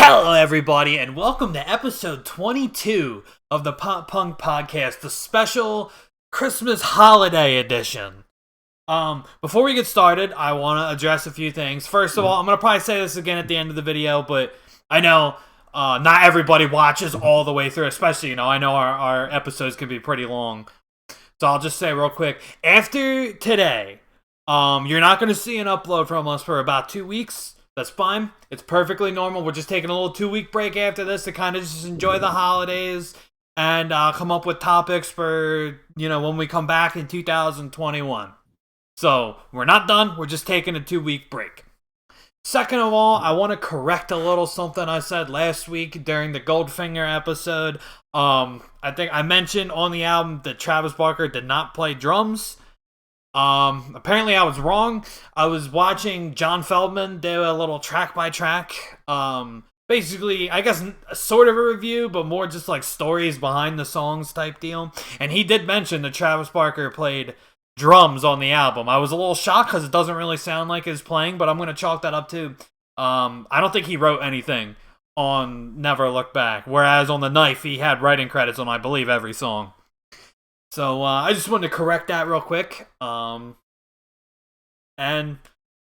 Hello, everybody, and welcome to episode 22 of the Pop Punk Podcast, the special Christmas holiday edition. Before we get started, I want to address a few things. First of all, I'm going to probably say this again at the end of the video, but I know not everybody watches all the way through, especially, I know our episodes can be pretty long. So I'll just say real quick, after today, you're not going to see an upload from us for about 2 weeks. That's fine. It's perfectly normal. We're just taking a little 2-week break after this to kind of just enjoy the holidays and come up with topics for, when we come back in 2021. So, we're not done. We're just taking a 2-week break. Second of all, I want to correct a little something I said last week during the Goldfinger episode. I think I mentioned on the album that Travis Barker did not play drums. Apparently I was wrong. I was watching John Feldman do a little track by track, basically, I guess, sort of a review, but more just like stories behind the songs type deal. And he did mention that Travis Barker played drums on the album. I was a little shocked because it doesn't really sound like his playing, but I'm going to chalk that up too. I don't think he wrote anything on Never Look Back, whereas on The Knife, he had writing credits on, I believe, every song. So, I just wanted to correct that real quick. And,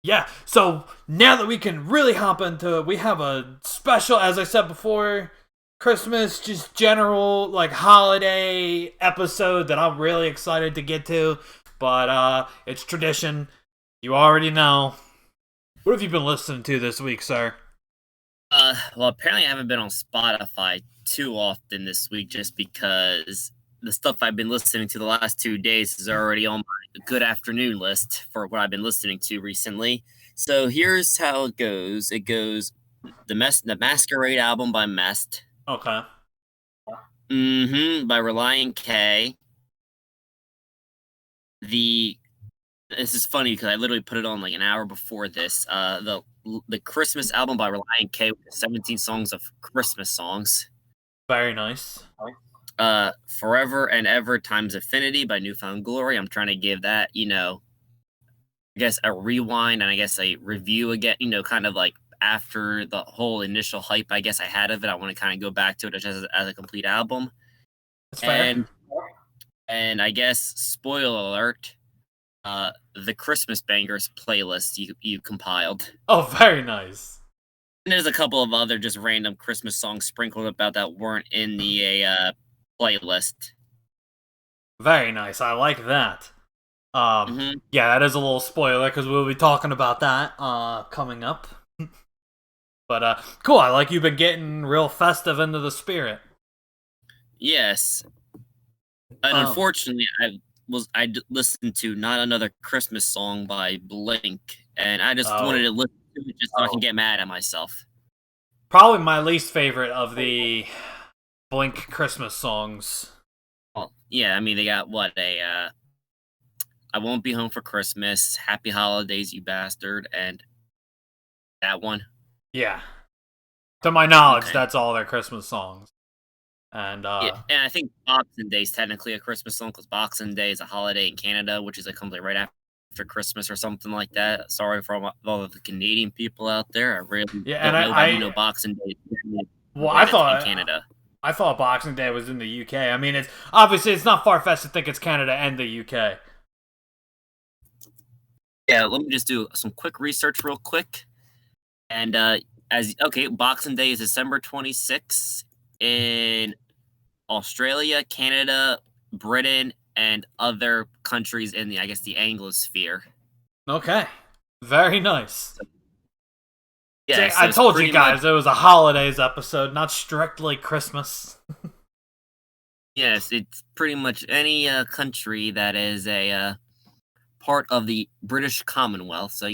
yeah. So, now that we can really hop into it, we have a special, as I said before, Christmas, just general, holiday episode that I'm really excited to get to. But, it's tradition. You already know. What have you been listening to this week, sir? Well, apparently I haven't been on Spotify too often this week just because the stuff I've been listening to the last 2 days is already on my good afternoon list for what I've been listening to recently. So here's how it goes. It goes the Masquerade album by Mest. Okay. By Relient K. This is funny because I literally put it on like an hour before this. The Christmas album by Relient K with 17 songs of Christmas songs. Very nice. Forever and Ever Times Infinity by Newfound Glory. I'm trying to give that, I guess a rewind and I guess a review again, kind of like after the whole initial hype I guess I had of it. I want to kind of go back to it as a complete album. That's fair. And I guess, spoiler alert, the Christmas Bangers playlist you compiled. Oh, very nice. And there's a couple of other just random Christmas songs sprinkled about that weren't in the playlist. Very nice. I like that. Yeah, that is a little spoiler because we'll be talking about that coming up. But cool. I like you've been getting real festive into the spirit. Yes. And unfortunately, I listened to Not Another Christmas Song by Blink, and I just wanted to listen to it just so I can get mad at myself. Probably my least favorite of the Blink Christmas songs. Well, yeah, I mean, they got I Won't Be Home for Christmas, Happy Holidays, You Bastard, and that one. Yeah. To my knowledge, That's all their Christmas songs. And yeah, and I think Boxing Day is technically a Christmas song because Boxing Day is a holiday in Canada, which is like comes right after Christmas or something like that. Sorry for all of the Canadian people out there. I really don't know Boxing Day. Well, I thought in Canada. I thought Boxing Day was in the UK. I mean, it's obviously it's not far fetched to think it's Canada and the UK. Yeah, let me just do some quick research real quick. And Boxing Day is December 26th in Australia, Canada, Britain, and other countries in the Anglosphere. Okay. Very nice. Yeah, see, I told you guys it was a holidays episode, not strictly Christmas. Yes, it's pretty much any country that is a part of the British Commonwealth. So,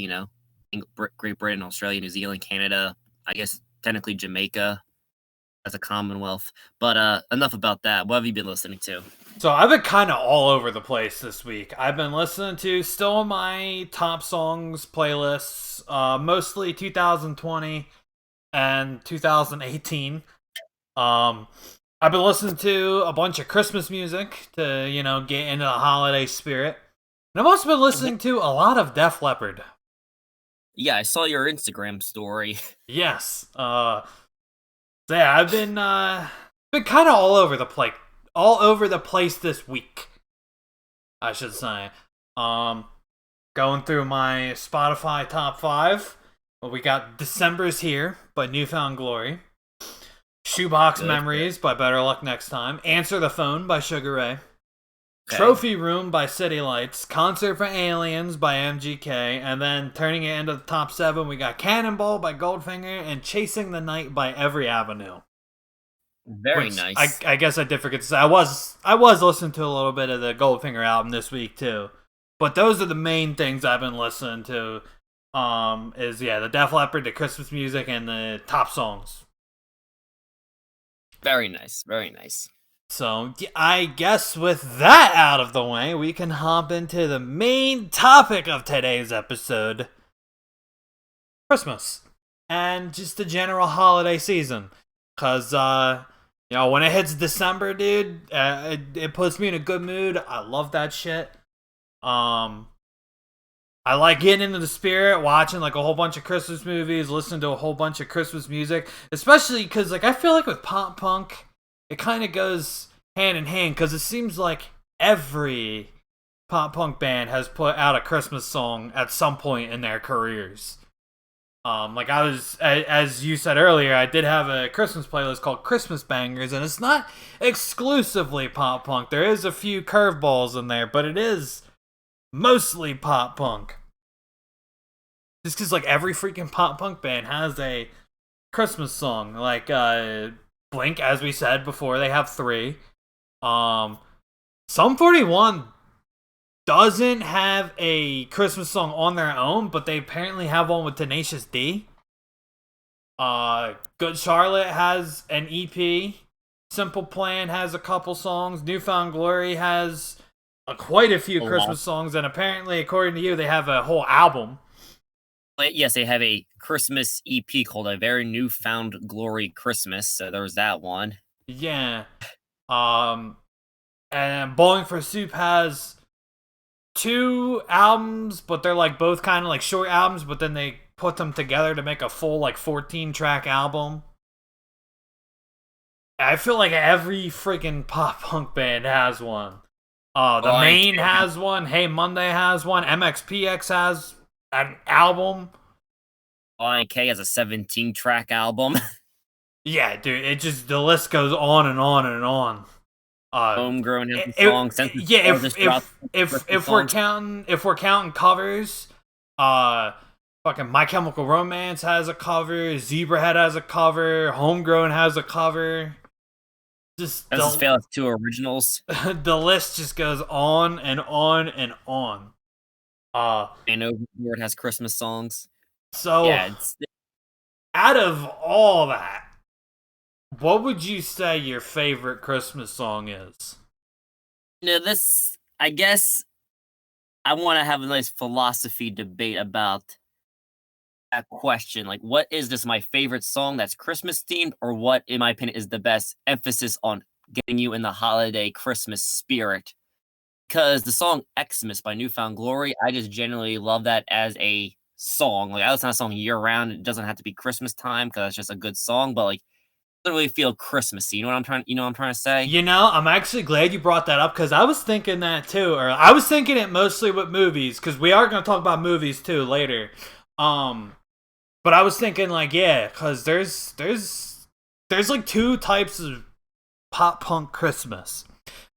Great Britain, Australia, New Zealand, Canada, I guess technically Jamaica as a Commonwealth. But enough about that. What have you been listening to? So I've been kind of all over the place this week. I've been listening to still on my top songs playlists, mostly 2020 and 2018. I've been listening to a bunch of Christmas music to, get into the holiday spirit. And I've also been listening to a lot of Def Leppard. Yeah, I saw your Instagram story. Yes. So yeah, I've been kind of all over the place this week, I should say. Um, Going through my Spotify top five. Well, we got December's Here by Newfound Glory, Shoebox Good. Memories by Better Luck Next Time, Answer the Phone by Sugar Ray, Okay. Trophy Room by City Lights, Concert for Aliens by MGK, and then turning it into the top seven, we got Cannonball by Goldfinger and Chasing the Night by Every Avenue. Very Which nice. I guess I did forget to say. I was listening to a little bit of the Goldfinger album this week too, but those are the main things I've been listening to. Is the Def Leppard, the Christmas music, and the top songs. Very nice. Very nice. So I guess with that out of the way, we can hop into the main topic of today's episode: Christmas and just the general holiday season. Cause when it hits December, dude, it puts me in a good mood. I love that shit. I like getting into the spirit, watching like a whole bunch of Christmas movies, listening to a whole bunch of Christmas music, especially because like I feel like with pop punk, it kind of goes hand in hand because it seems like every pop punk band has put out a Christmas song at some point in their careers. Like I was, as you said earlier, I did have a Christmas playlist called Christmas Bangers, and it's not exclusively pop punk. There is a few curveballs in there, but it is mostly pop punk. Just because like every freaking pop punk band has a Christmas song. Like Blink, as we said before, they have 3. Sum 41 doesn't have a Christmas song on their own, but they apparently have one with Tenacious D. Good Charlotte has an EP. Simple Plan has a couple songs. Newfound Glory has quite a few Christmas songs, and apparently, according to you, they have a whole album. Yes, they have a Christmas EP called A Very Newfound Glory Christmas. So there's that one. Yeah. And Bowling for Soup has 2 albums, but they're like both kind of like short albums, but then they put them together to make a full like 14-track album. I feel like every freaking pop punk band has one. The Main has one. Hey Monday has one. MXPX has an album. INK has a 17-track album. Yeah, dude, it just the list goes on and on and on. Homegrown has a song. If we're counting covers, fucking My Chemical Romance has a cover. Zebrahead has a cover. Homegrown has a cover. Just does fail 2 originals. The list just goes on and on and on. And Overboard has Christmas songs. So yeah, out of all that, what would you say your favorite Christmas song is? This, I guess, I want to have a nice philosophy debate about that question. Like, what is this my favorite song that's Christmas themed, or what, in my opinion, is the best emphasis on getting you in the holiday Christmas spirit? Because the song Xmas by Newfound Glory, I just genuinely love that as a song. Like, I listen to that song year round. It doesn't have to be Christmas time because it's just a good song, but like, it doesn't really feel Christmassy. You know what I'm trying to say? You know, I'm actually glad you brought that up because I was thinking that too, or I was thinking it mostly with movies because we are going to talk about movies too later. But I was thinking like, yeah, because there's like 2 types of pop punk Christmas.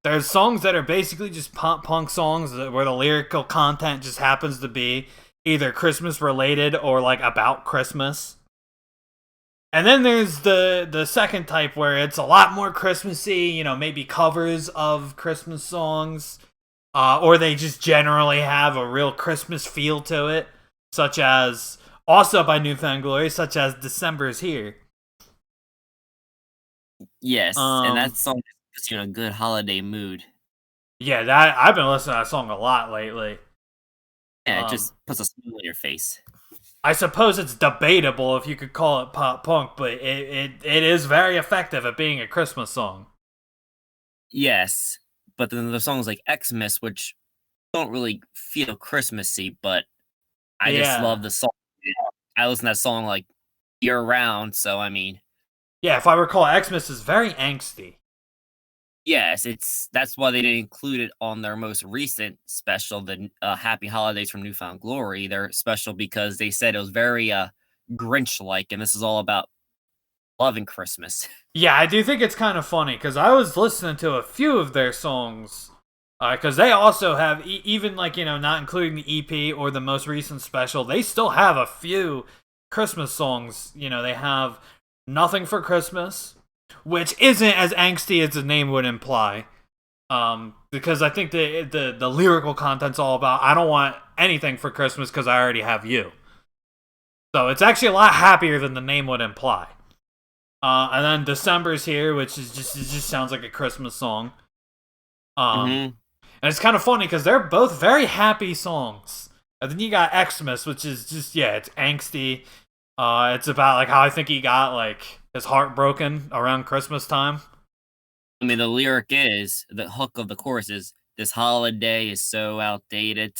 There's songs that are basically just pop punk songs where the lyrical content just happens to be either Christmas related or like about Christmas. And then there's the second type where it's a lot more Christmassy, you know, maybe covers of Christmas songs, or they just generally have a real Christmas feel to it, such as, also by Newfound Glory, such as December's Here. Yes, and that song puts you in a good holiday mood. Yeah, that I've been listening to that song a lot lately. Yeah, it just puts a smile on your face. I suppose it's debatable if you could call it pop punk, but it is very effective at being a Christmas song. Yes, but then the songs like Xmas, which don't really feel Christmassy, but I just love the song. I listen to that song like year round, so I mean. Yeah, if I recall, Xmas is very angsty. Yes, that's why they didn't include it on their most recent special, the Happy Holidays from Newfound Glory. They're special because they said it was very Grinch-like, and this is all about loving Christmas. Yeah, I do think it's kind of funny because I was listening to a few of their songs because they also have even like not including the EP or the most recent special, they still have a few Christmas songs. They have Nothing for Christmas, which isn't as angsty as the name would imply. Because I think the lyrical content's all about I don't want anything for Christmas because I already have you. So it's actually a lot happier than the name would imply. And then December's Here, which is just it just sounds like a Christmas song. And it's kind of funny because they're both very happy songs. And then you got Xmas, which is just it's angsty. It's about like how I think he got like his heart broken around Christmas time. I mean, the lyric is the hook of the chorus is "This holiday is so outdated."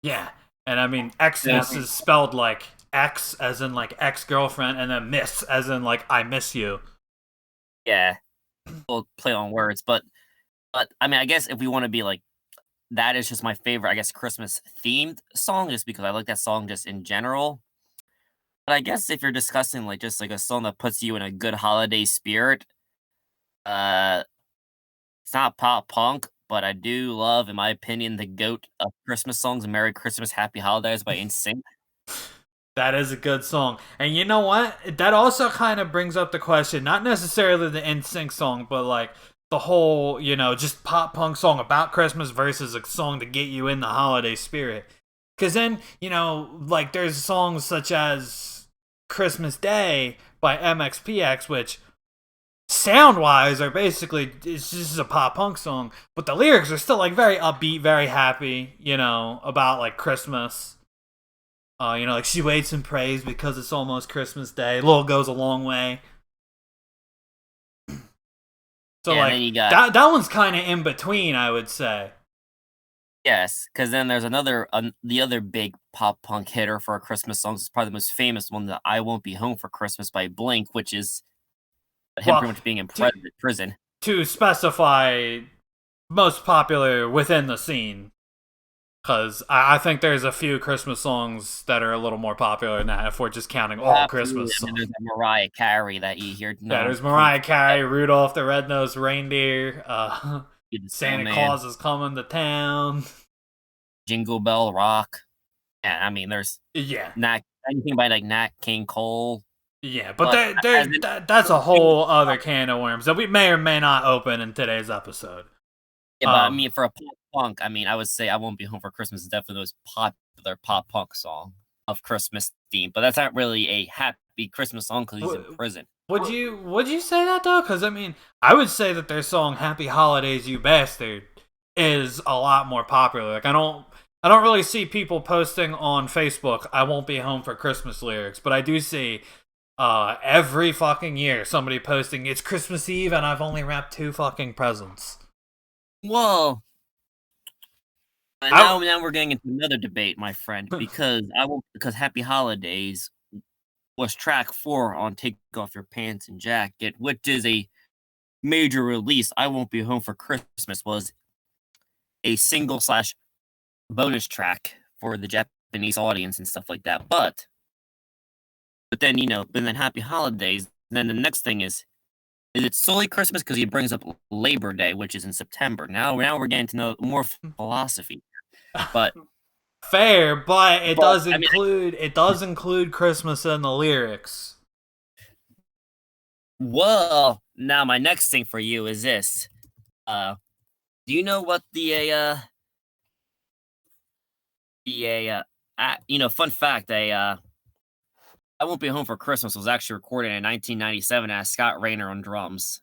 Yeah, and I mean Xmas is spelled like X as in like ex-girlfriend, and then miss as in like I miss you. Yeah, we'll play on words, but I mean, I guess if we want to be like, that is just my favorite, I guess, Christmas themed song, just because I like that song just in general. But I guess if you're discussing like just like a song that puts you in a good holiday spirit, uh, it's not pop punk, but I do love, in my opinion, the goat of Christmas songs, "Merry Christmas, Happy Holidays" by NSYNC. That is a good song. And you know what? That also kind of brings up the question, not necessarily the NSYNC song, but like the whole, just pop punk song about Christmas versus a song to get you in the holiday spirit. Because then, like there's songs such as Christmas Day by MXPX, which sound wise are basically, it's just a pop punk song, but the lyrics are still like very upbeat, very happy, about like Christmas. Like she waits and prays because it's almost Christmas Day. Little goes a long way. So Yeah, and like then you got that one's kind of in between, I would say. yes, because then there's another the other big pop punk hitter for a Christmas songs is probably the most famous one, that "I Won't Be Home for Christmas" by Blink, which is him Well, pretty much being in to, prison. to specify most popular within the scene, because I think there's a few Christmas songs that are a little more popular than that if we're just counting all Absolutely. Christmas I mean, songs. there's a Mariah Carey that you hear. Yeah, there's Mariah Carey, Rudolph the Red-Nosed Reindeer, Santa Claus is coming to town. Jingle Bell Rock. Yeah, I mean, there's anything by like Nat King Cole. Yeah, but that's a whole other can of worms that we may or may not open in today's episode. Yeah, but I mean, for a pop punk, I mean, I would say "I Won't Be Home for Christmas" is definitely the most popular pop punk song of Christmas theme. But that's not really a happy Christmas song because he's in prison. Would you say that though? Because I mean, I would say that their song "Happy Holidays, You Bastard" is a lot more popular. Like I don't really see people posting on Facebook "I won't be home for Christmas" lyrics, but I do see every fucking year somebody posting "It's Christmas Eve and I've only wrapped 2 fucking presents." Whoa. Now we're getting into another debate, my friend, because "Happy Holidays" was track 4 on "Take Off Your Pants and Jacket," which is a major release. "I Won't Be Home for Christmas" was a single / bonus track for the Japanese audience and stuff like that. But then "Happy Holidays." Then the next thing is it solely Christmas? Because he brings up Labor Day, which is in September. Now we're getting to know more philosophy. But fair, but it does include Christmas in the lyrics. Well, now my next thing for you is this. Do you know what fun fact, "I Won't Be Home for Christmas" was actually recorded in 1997 as Scott Raynor on drums.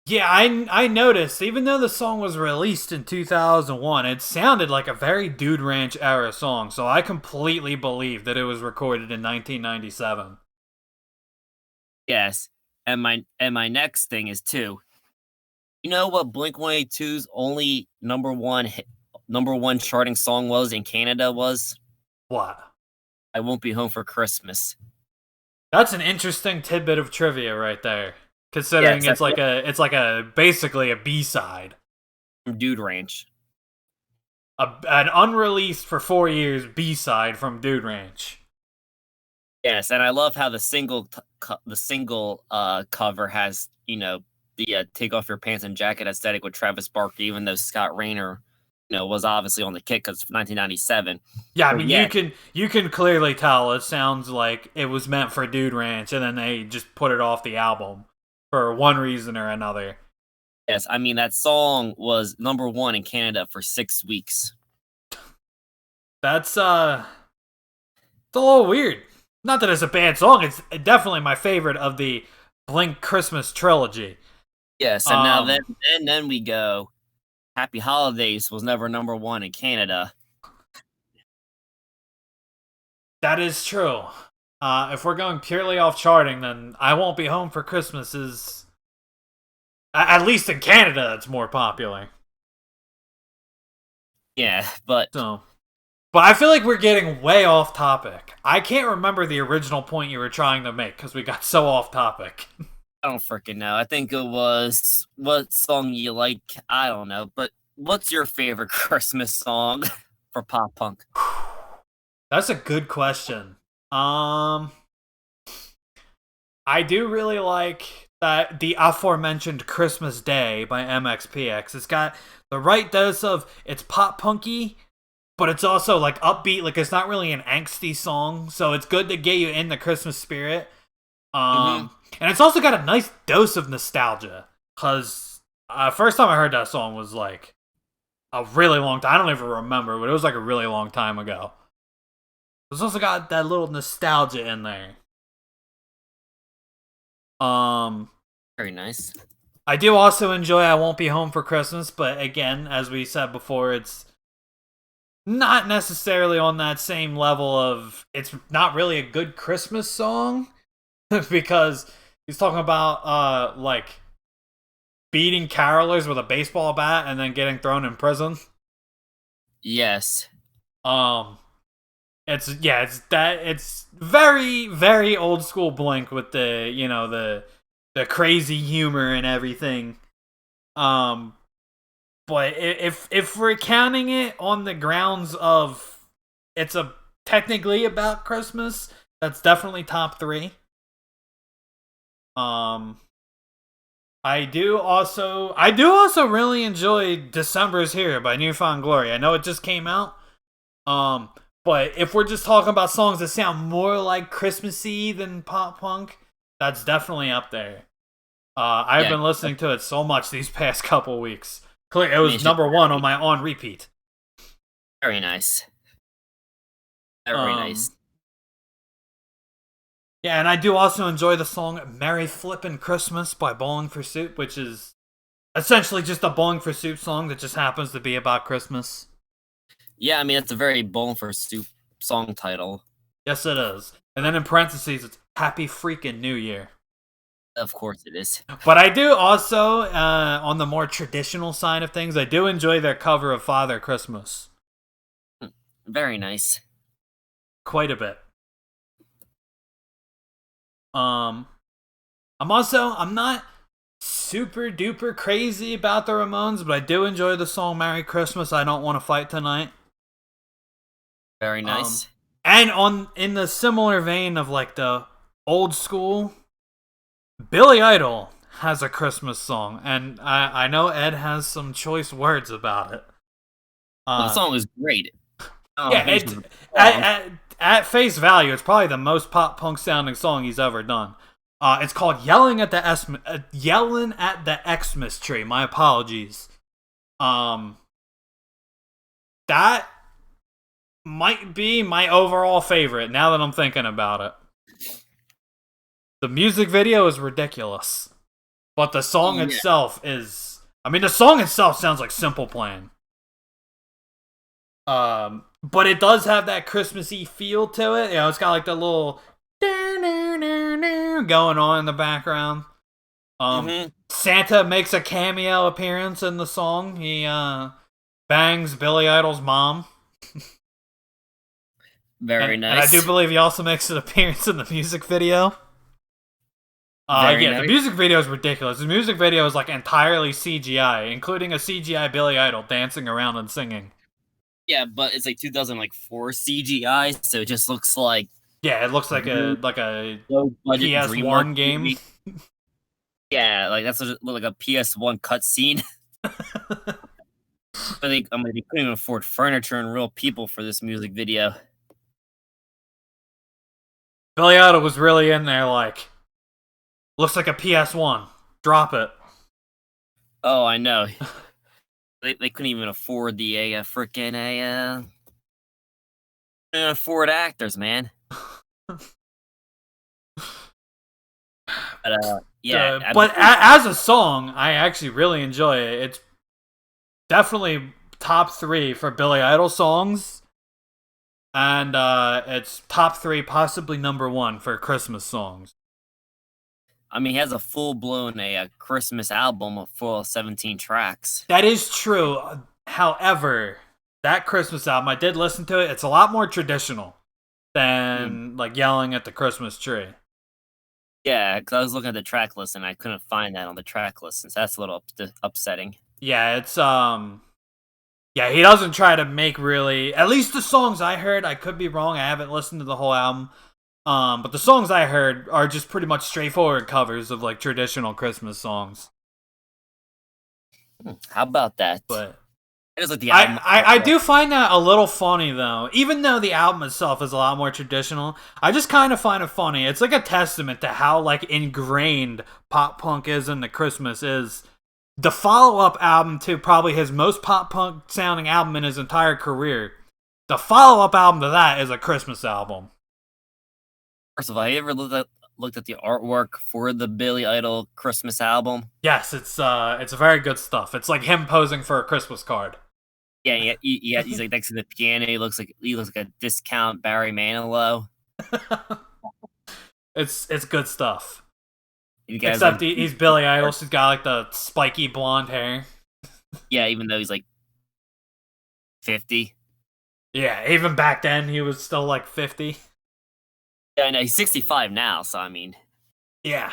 Yeah, I noticed, even though the song was released in 2001, it sounded like a very Dude Ranch era song, so I completely believe that it was recorded in 1997. Yes, and my next thing is too. You know what Blink-182's only number one charting song was in Canada was? What? "I Won't Be Home for Christmas." That's an interesting tidbit of trivia right there. Considering Yes, it's like a basically a B-side. from Dude Ranch. An unreleased for 4 years B-side from Dude Ranch. Yes, and I love how the single cover has, the take off your pants and jacket aesthetic with Travis Barker, even though Scott Rayner, was obviously on the kick because it's 1997. Yeah, I But mean yeah, you can clearly tell it sounds like it was meant for Dude Ranch, and then they just put it off the album for one reason or another. yes, I mean that song was #1 in Canada for 6 weeks. That's it's a little weird. Not that it's a bad song; it's definitely my favorite of the Blink Christmas trilogy. Yes, and now then we go. Happy Holidays was never #1 in Canada. That is true. If we're going purely off charting, then I Won't Be Home for Christmas is, at least in Canada, it's more popular. Yeah, but But I feel like we're getting way off topic. I can't remember the original point you were trying to make because we got so off topic. I don't freaking know. I think it was what song you like. I don't know. But what's your favorite Christmas song for pop punk? That's a good question. I do really like that the aforementioned Christmas Day by MXPX. It's got the right dose of it's pop punky, but it's also like upbeat. Like it's not really an angsty song, so it's good to get you in the Christmas spirit. And it's also got a nice dose of nostalgia. Cause first time I heard that song was like a really long time. I don't even remember, but it was like a really long time ago. It's also got that little nostalgia in there. Very nice. I do also enjoy I Won't Be Home for Christmas, but again, as we said before, it's not necessarily on that same level of it's not really a good Christmas song because he's talking about like beating carolers with a baseball bat and then getting thrown in prison. Yes. It's very, very old school Blink with the crazy humor and everything. But if we're counting it on the grounds of it's technically about Christmas, that's definitely top 3. I do also really enjoy December's Here by New Found Glory. I know it just came out. But if we're just talking about songs that sound more like Christmassy than pop punk, that's definitely up there. I've been listening to it so much these past couple weeks. It was #1 on my on repeat. Very nice. Very nice. Yeah, and I do also enjoy the song Merry Flippin' Christmas by Bowling for Soup, which is essentially just a Bowling for Soup song that just happens to be about Christmas. Yeah, I mean, it's a very Bowling for Soup song title. Yes, it is. And then in parentheses, it's Happy Freaking New Year. Of course it is. But I do also, on the more traditional side of things, I do enjoy their cover of Father Christmas. Very nice. Quite a bit. I'm not super duper crazy about the Ramones, but I do enjoy the song Merry Christmas, I Don't Want to Fight Tonight. Very nice. And in the similar vein of like the old school, Billy Idol has a Christmas song, and I know Ed has some choice words about it. The song is great. At face value, it's probably the most pop punk sounding song he's ever done. It's called "Yelling at the Xmas Tree." My apologies. That might be my overall favorite now that I'm thinking about it. The music video is ridiculous, but the song itself is. I mean, the song itself sounds like Simple Plan. But it does have that Christmassy feel to it. You know, it's got like the little going on in the background. Santa makes a cameo appearance in the song. He bangs Billy Idol's mom. Very nice. And I do believe he also makes an appearance in the music video. Very Yeah, the nice. music video is ridiculous. The music video is like entirely CGI, including a CGI Billy Idol dancing around and singing. Yeah, but it's like 2004 CGI, so it just looks like Yeah, it looks like really a low budget DreamWorks PS1 game. movie. Yeah, like that's what it looked like a PS1 cutscene. But they couldn't even afford furniture and real people for this music video. Billy Idol was really in there, like, looks like a PS1. Drop it. Oh, I know. They couldn't even afford the afford actors, man. But yeah, But as a song, I actually really enjoy it. It's definitely top 3 for Billy Idol songs, and it's top 3, possibly number 1 for Christmas songs. I mean, he has a full blown Christmas album full of 17 tracks. That is true. However, that Christmas album, I did listen to it. It's a lot more traditional than like yelling at the Christmas tree. Yeah, because I was looking at the track list and I couldn't find that on the track list, so that's a little upsetting. Yeah, it's yeah, he doesn't try to make really, at least the songs I heard, I could be wrong, I haven't listened to the whole album. But the songs I heard are just pretty much straightforward covers of like traditional Christmas songs. How about that? But it is like the album. I do find that a little funny though. Even though the album itself is a lot more traditional, I just kind of find it funny. It's like a testament to how like ingrained pop punk is and the Christmas is. The follow-up album to probably his most pop punk sounding album in his entire career. The follow-up album to that is a Christmas album. First of all, have you ever looked at the artwork for the Billy Idol Christmas album? Yes, it's very good stuff. It's like him posing for a Christmas card. Yeah, he's like next to the piano. He looks like a discount Barry Manilow. It's good stuff. Except he's Billy Idol. He's got like the spiky blonde hair. Yeah, even though he's like 50. Yeah, even back then he was still like 50. Yeah, I know he's 65 now. So I mean, yeah.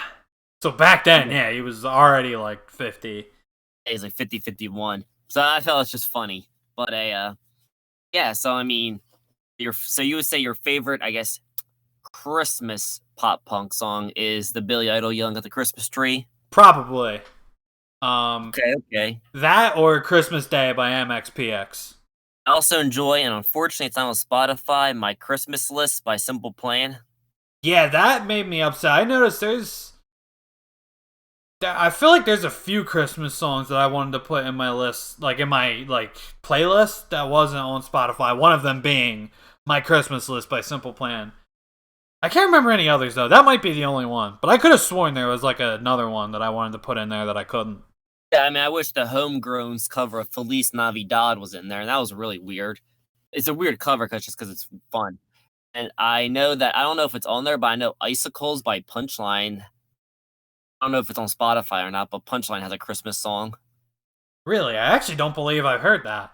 So back then, yeah, he was already like 50. He's like 50, 51. So I felt it's just funny. But yeah. So I mean, so you would say your favorite, I guess, Christmas pop punk song is the Billy Idol "Yelling at the Christmas Tree"? Probably. Okay. That or "Christmas Day" by MXPX. I also enjoy, and unfortunately it's not on Spotify, "My Christmas List" by Simple Plan. Yeah, that made me upset. I noticed I feel like there's a few Christmas songs that I wanted to put in my list, like in my like playlist that wasn't on Spotify. One of them being "My Christmas List" by Simple Plan. I can't remember any others though. That might be the only one, but I could have sworn there was like another one that I wanted to put in there that I couldn't. Yeah, I mean, I wish the Homegrown's cover of Feliz Navidad was in there, and that was really weird. It's a weird cover just because it's fun. And I know that, I don't know if it's on there, but I know Icicles by Punchline. I don't know if it's on Spotify or not, but Punchline has a Christmas song. Really? I actually don't believe I've heard that.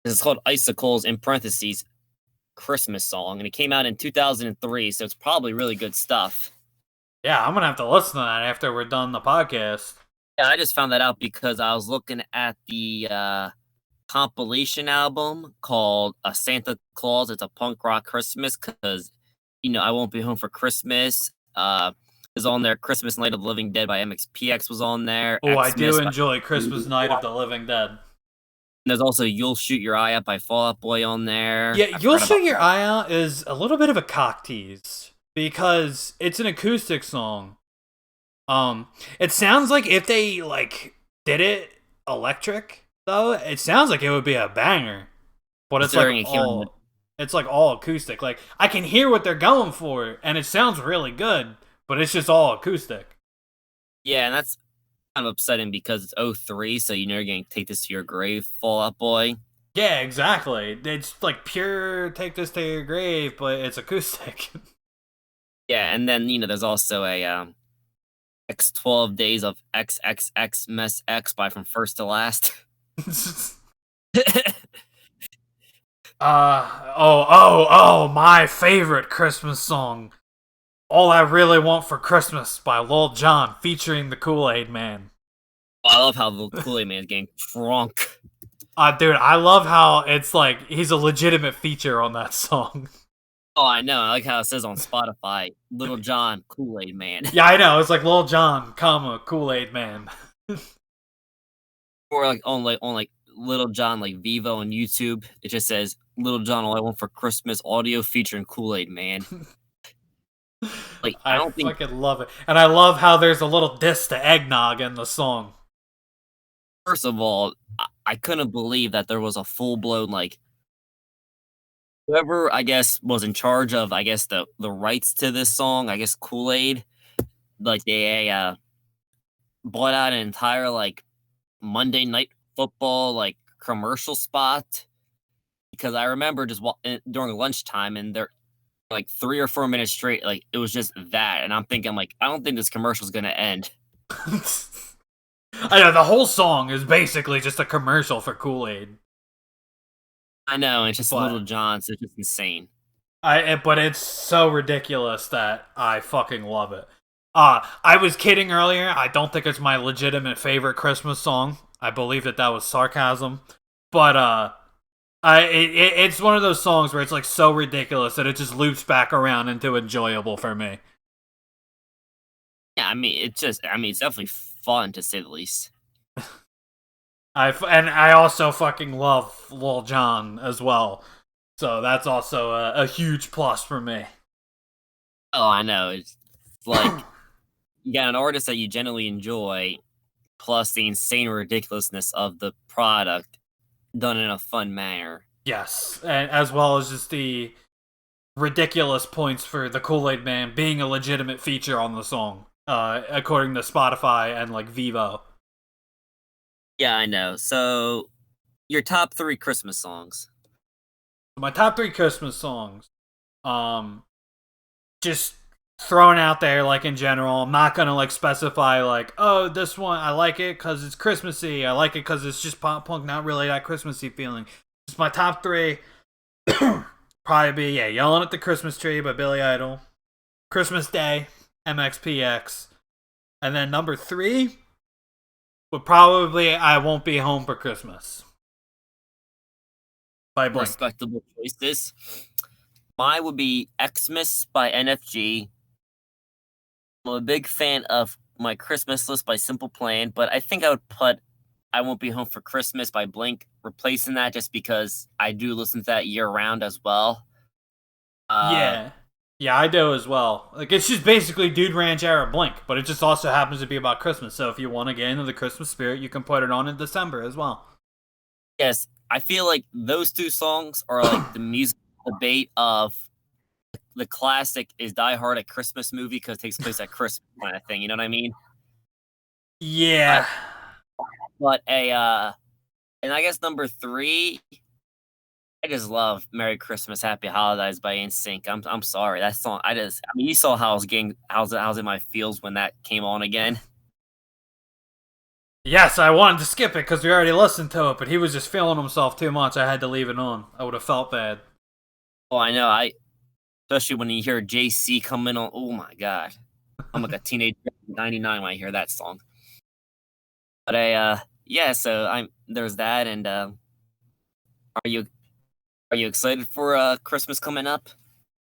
It's called Icicles, in parentheses, Christmas song, and it came out in 2003, so it's probably really good stuff. Yeah, I'm gonna have to listen to that after we're done the podcast. Yeah, I just found that out because I was looking at the compilation album called Santa Claus. It's a punk rock Christmas because, I Won't Be Home for Christmas. Is on there. Christmas Night of the Living Dead by MXPX was on there. Oh, I do enjoy Christmas Night of the Living Dead. There's also You'll Shoot Your Eye Out by Fall Out Boy on there. Yeah, You'll Shoot Your Eye Out is a little bit of a cock tease because it's an acoustic song. It sounds like if they like did it electric though, it sounds like it would be a banger. But it's like all acoustic. Like I can hear what they're going for, and it sounds really good, but it's just all acoustic. Yeah, and that's kind of upsetting because it's 03, so you're going to take this to your grave, Fall Out Boy. Yeah, exactly. It's like pure take this to your grave, but it's acoustic. Yeah, and then, there's also a X 12 Days of XXX Mess X by From First to Last. My favorite Christmas song. All I Really Want for Christmas by Lil Jon featuring the Kool-Aid Man. I love how the Kool-Aid Man's getting drunk. Dude, I love how it's like he's a legitimate feature on that song. Oh, I know. I like how it says on Spotify, Little John Kool-Aid Man. Yeah, I know. It's like Lil Jon, comma, Kool-Aid Man. Or like on Little John like Vivo on YouTube. It just says Little John All I Want for Christmas audio featuring Kool-Aid Man. Like I I don't think fucking love it. And I love how there's a little diss to Eggnog in the song. first of all, I couldn't believe that there was a full blown like whoever I guess was in charge of I guess the rights to this song, I guess Kool-Aid, like they bought out an entire like Monday Night Football like commercial spot because I remember just during lunchtime and they're like 3 or 4 minutes straight, like it was just that, and I'm thinking like I don't think this commercial's gonna end. I know the whole song is basically just a commercial for Kool-Aid. I know it's just Little But John, so it's just insane. but it's so ridiculous that I fucking love it. I was kidding earlier. I don't think it's my legitimate favorite Christmas song. I believe that was sarcasm. But it's one of those songs where it's like so ridiculous that it just loops back around into enjoyable for me. Yeah, I mean it's definitely fun to say the least. I also fucking love Lil Jon as well. So that's also a huge plus for me. Oh, I know. It's like you got an artist that you genuinely enjoy, plus the insane ridiculousness of the product done in a fun manner. Yes, and as well as just the ridiculous points for the Kool-Aid Man being a legitimate feature on the song, according to Spotify and like Vivo. Yeah, I know. So your top 3 Christmas songs. My top 3 Christmas songs, um, just throwing out there like in general. I'm not gonna like specify like, oh, this one I like it because it's Christmassy. I like it because it's just pop punk, not really that Christmassy feeling. Just my top three. Probably be Yelling at the Christmas Tree by Billy Idol, Christmas Day, MXPX, and then number 3 would probably I Won't Be Home for Christmas by Blink. Respectable choices. Mine would be Xmas by NFG. I'm a big fan of My Christmas List by Simple Plan, but I think I would put I Won't Be Home for Christmas by Blink, replacing that just because I do listen to that year round as well. Yeah. Yeah, I do as well. Like it's just basically Dude Ranch era Blink, but it just also happens to be about Christmas. So if you want to get into the Christmas spirit, you can put it on in December as well. Yes, I feel like those 2 songs are like the music debate of the classic is Die Hard a Christmas movie because it takes place at Christmas kind of thing. You know what I mean? Yeah. But and I guess number 3, I just love "Merry Christmas, Happy Holidays" by NSYNC. I'm sorry that song. I mean, you saw how I was in my feels when that came on again. Yes, I wanted to skip it because we already listened to it, but he was just feeling himself too much. I had to leave it on. I would have felt bad. Oh, I know. Especially when you hear JC coming on. Oh my god, I'm like a teenager in '99 when I hear that song. But yeah. So there's that, and are you excited for Christmas coming up?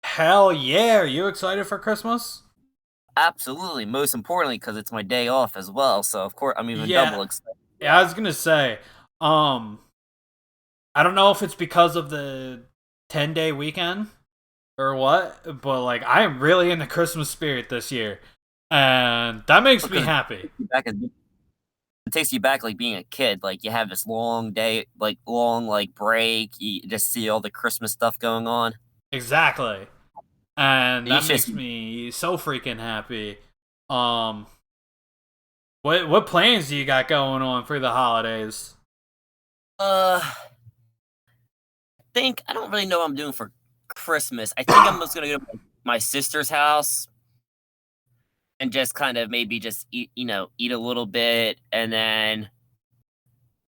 Hell yeah! Are you excited for Christmas? Absolutely. Most importantly, because it's my day off as well. So of course I'm even Yeah. double excited. Yeah, I was gonna say, um, I don't know if it's because of the 10-day weekend or what, but like I am really in the Christmas spirit this year, and that makes me Because happy. it takes you back like being a kid. Like you have this long day, like long like break. You just see all the Christmas stuff going on. Exactly. And And you that just makes me so freaking happy. Um, what plans do you got going on for the holidays? think I don't really know what I'm doing for Christmas. I think I'm just gonna go to my sister's house and just kind of maybe just eat a little bit, and then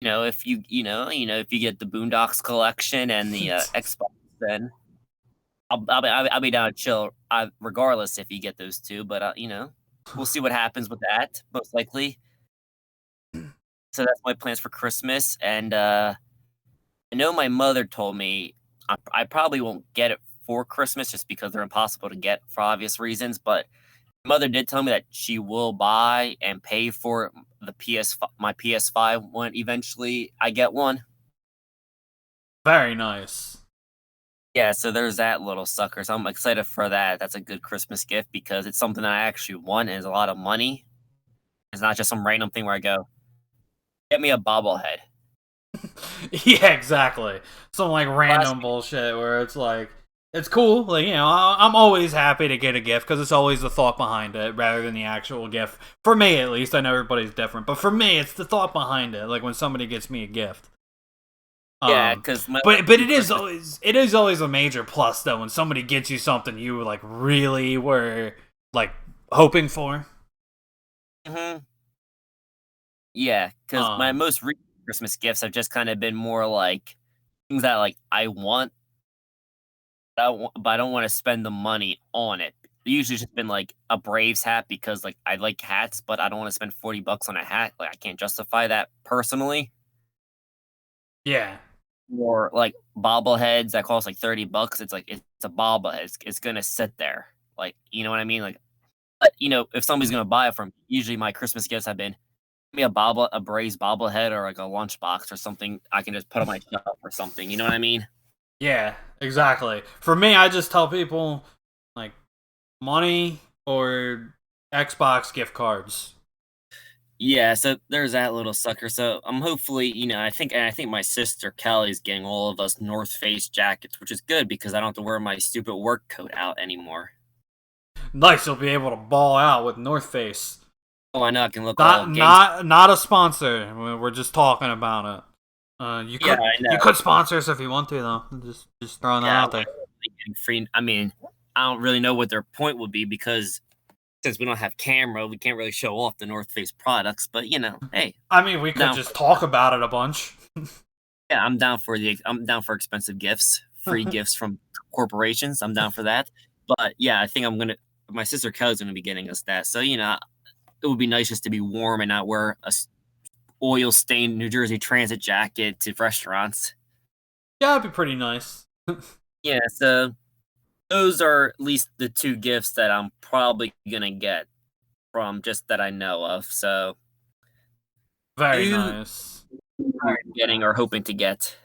if if you get the Boondocks collection and the Xbox, then I'll be down to chill, regardless if you get those two. But we'll see what happens with that. Most likely. So that's my plans for Christmas, and I know my mother told me I probably won't get it for Christmas just because they're impossible to get for obvious reasons. But my mother did tell me that she will buy and pay for my PS5 when eventually I get one. Very nice. Yeah, so there's that little sucker. So I'm excited for that. That's a good Christmas gift because it's something that I actually want and is a lot of money. It's not just some random thing where I go, get me a bobblehead. Yeah, exactly. Some like Last random bullshit where it's like it's cool. Like, I'm always happy to get a gift because it's always the thought behind it rather than the actual gift. For me, at least, I know everybody's different, but for me, it's the thought behind it. Like when somebody gets me a gift. Yeah, because But it is always a major plus though when somebody gets you something you like really were like hoping for. hmm Yeah, because my Um, most recent Christmas gifts have just kind of been more like things that like I want, but I don't want to spend the money on it. Usually, just been like a Braves hat because like I like hats, but I don't want to spend $40 on a hat. Like I can't justify that personally. yeah, Or like bobbleheads that cost like $30. It's like it's a bobblehead. It's gonna sit there. Like you know what I mean? Like, but if somebody's gonna buy it from, usually my Christmas gifts have been give me a Braves bobblehead or like a lunchbox or something I can just put on my shelf or something. You know what I mean? yeah, exactly. For me, I just tell people like money or Xbox gift cards. Yeah, so there's that little sucker. So I'm hopefully, I think my sister Kelly's getting all of us North Face jackets, which is good because I don't have to wear my stupid work coat out anymore. Nice, you'll be able to ball out with North Face. Oh, I know I can look all Not gangster. not not a sponsor. We're just talking about it. You Yeah, could I you know. could sponsor us if you want to though. Just throwing that Yeah, out why there. are they getting free? I mean, I don't really know what their point would be because since we don't have camera, we can't really show off the North Face products. But hey, I mean, we could down just for talk about it a bunch. yeah, I'm down for expensive gifts, free gifts from corporations. I'm down for that. But yeah, I think my sister Kelly's gonna be getting us that. So it would be nice just to be warm and not wear oil stained New Jersey Transit jacket to restaurants. Yeah, it'd be pretty nice. Yeah, so those are at least the two gifts that I'm probably gonna get from just that I know of. So Very you nice. are getting or hoping to get.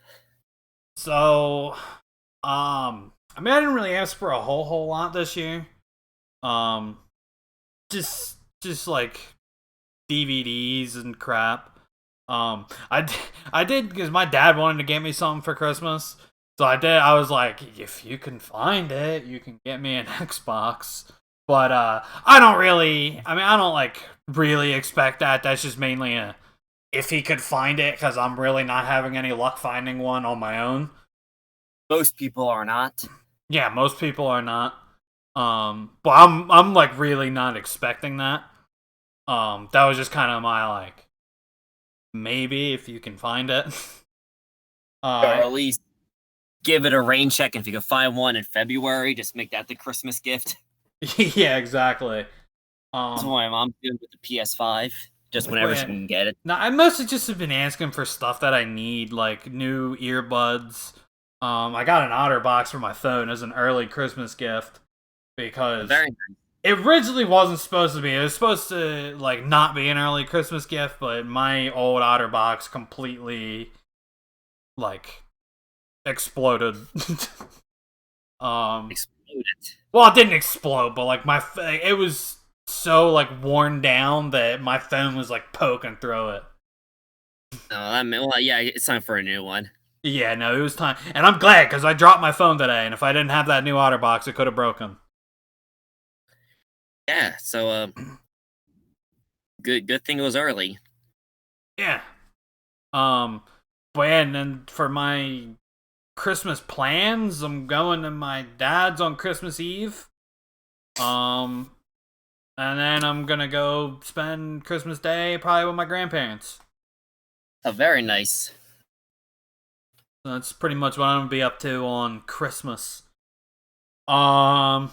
So, I mean, I didn't really ask for a whole lot this year. Um, just like DVDs and crap. I did because my dad wanted to get me something for Christmas. So I did. I was like, if you can find it, you can get me an Xbox. But I don't really. I mean, I don't like really expect that. That's just mainly a if he could find it because I'm really not having any luck finding one on my own. Most people are not. Yeah, most people are not. But I'm like really not expecting that. That was just kind of my like maybe if you can find it. Or uh, at least give it a rain check. And if you can find one in February, just make that the Christmas gift. yeah, exactly. That's Um, what my mom's doing with the PS5. Just whenever she but can get it. no, I mostly just have been asking for stuff that I need, like new earbuds. I got an OtterBox for my phone as an early Christmas gift because Very it originally wasn't supposed to be. It was supposed to like not be an early Christmas gift, but my old OtterBox completely like exploded. um, exploded. well, it didn't explode, but like it was so like worn down that my phone was like poking through it. No, well, yeah, it's time for a new one. Yeah, no, it was time, and I'm glad because I dropped my phone today, and if I didn't have that new OtterBox, it could have broken. Yeah, so good thing it was early. Yeah. But yeah, and then for my Christmas plans, I'm going to my dad's on Christmas Eve. Um, and then I'm gonna go spend Christmas Day probably with my grandparents. Very nice. So that's pretty much what I'm gonna be up to on Christmas. Um,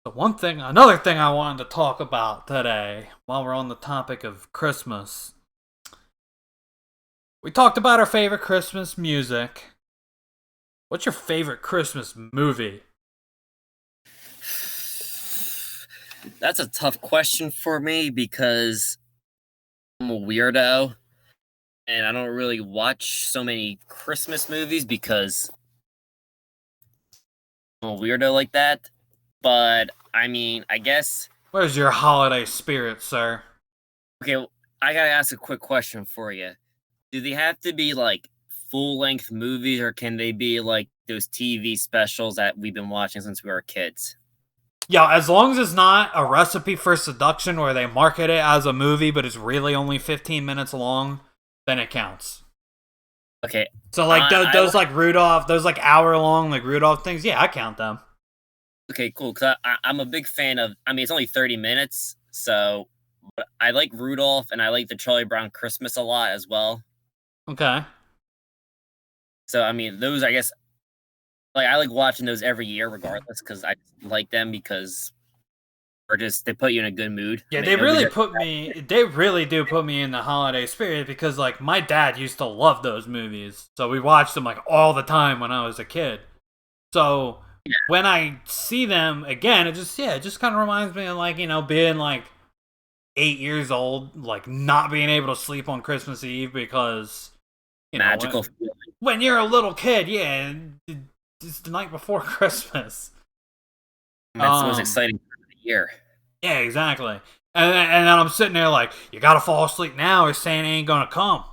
another thing I wanted to talk about today, while we're on the topic of Christmas, we talked about our favorite Christmas music. What's your favorite Christmas movie? That's a tough question for me because I'm a weirdo and I don't really watch so many Christmas movies because I'm a weirdo like that. But I mean, I guess Where's your holiday spirit, sir? okay, I gotta ask a quick question for you. Do they have to be like full length movies or can they be like those TV specials that we've been watching since we were kids? Yeah, as long as it's not a recipe for seduction where they market it as a movie but it's really only 15 minutes long, then it counts. Okay. So like those like Rudolph, those like hour long like Rudolph things, yeah, I count them. Okay, cool. Cause I'm a big fan of. I mean, it's only 30 minutes, so but I like Rudolph and I like the Charlie Brown Christmas a lot as well. Okay. So I mean, those I guess like I like watching those every year regardless because I like them because or just they put you in a good mood. Yeah, I they mean, they really do put me in the holiday spirit because like my dad used to love those movies. So we watched them like all the time when I was a kid. So when I see them again, it just kind of reminds me of like, being like 8 years old, like not being able to sleep on Christmas Eve because magical. When you're a little kid, yeah, it's the night before Christmas. That's the most exciting part of the year. Yeah, exactly. And then I'm sitting there like, you gotta fall asleep now or Santa ain't gonna come.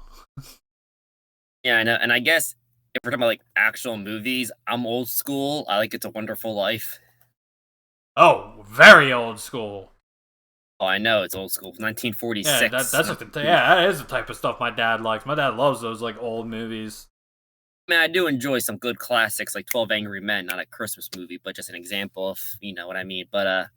Yeah, I know. And I guess if we're talking about like actual movies, I'm old school. I like It's a Wonderful Life. Oh, very old school. Oh, I know it's old school. 1946. Yeah, that is the type of stuff my dad likes. My dad loves those like old movies. I mean, I do enjoy some good classics like 12 Angry Men, not a Christmas movie, but just an example of, you know what I mean. But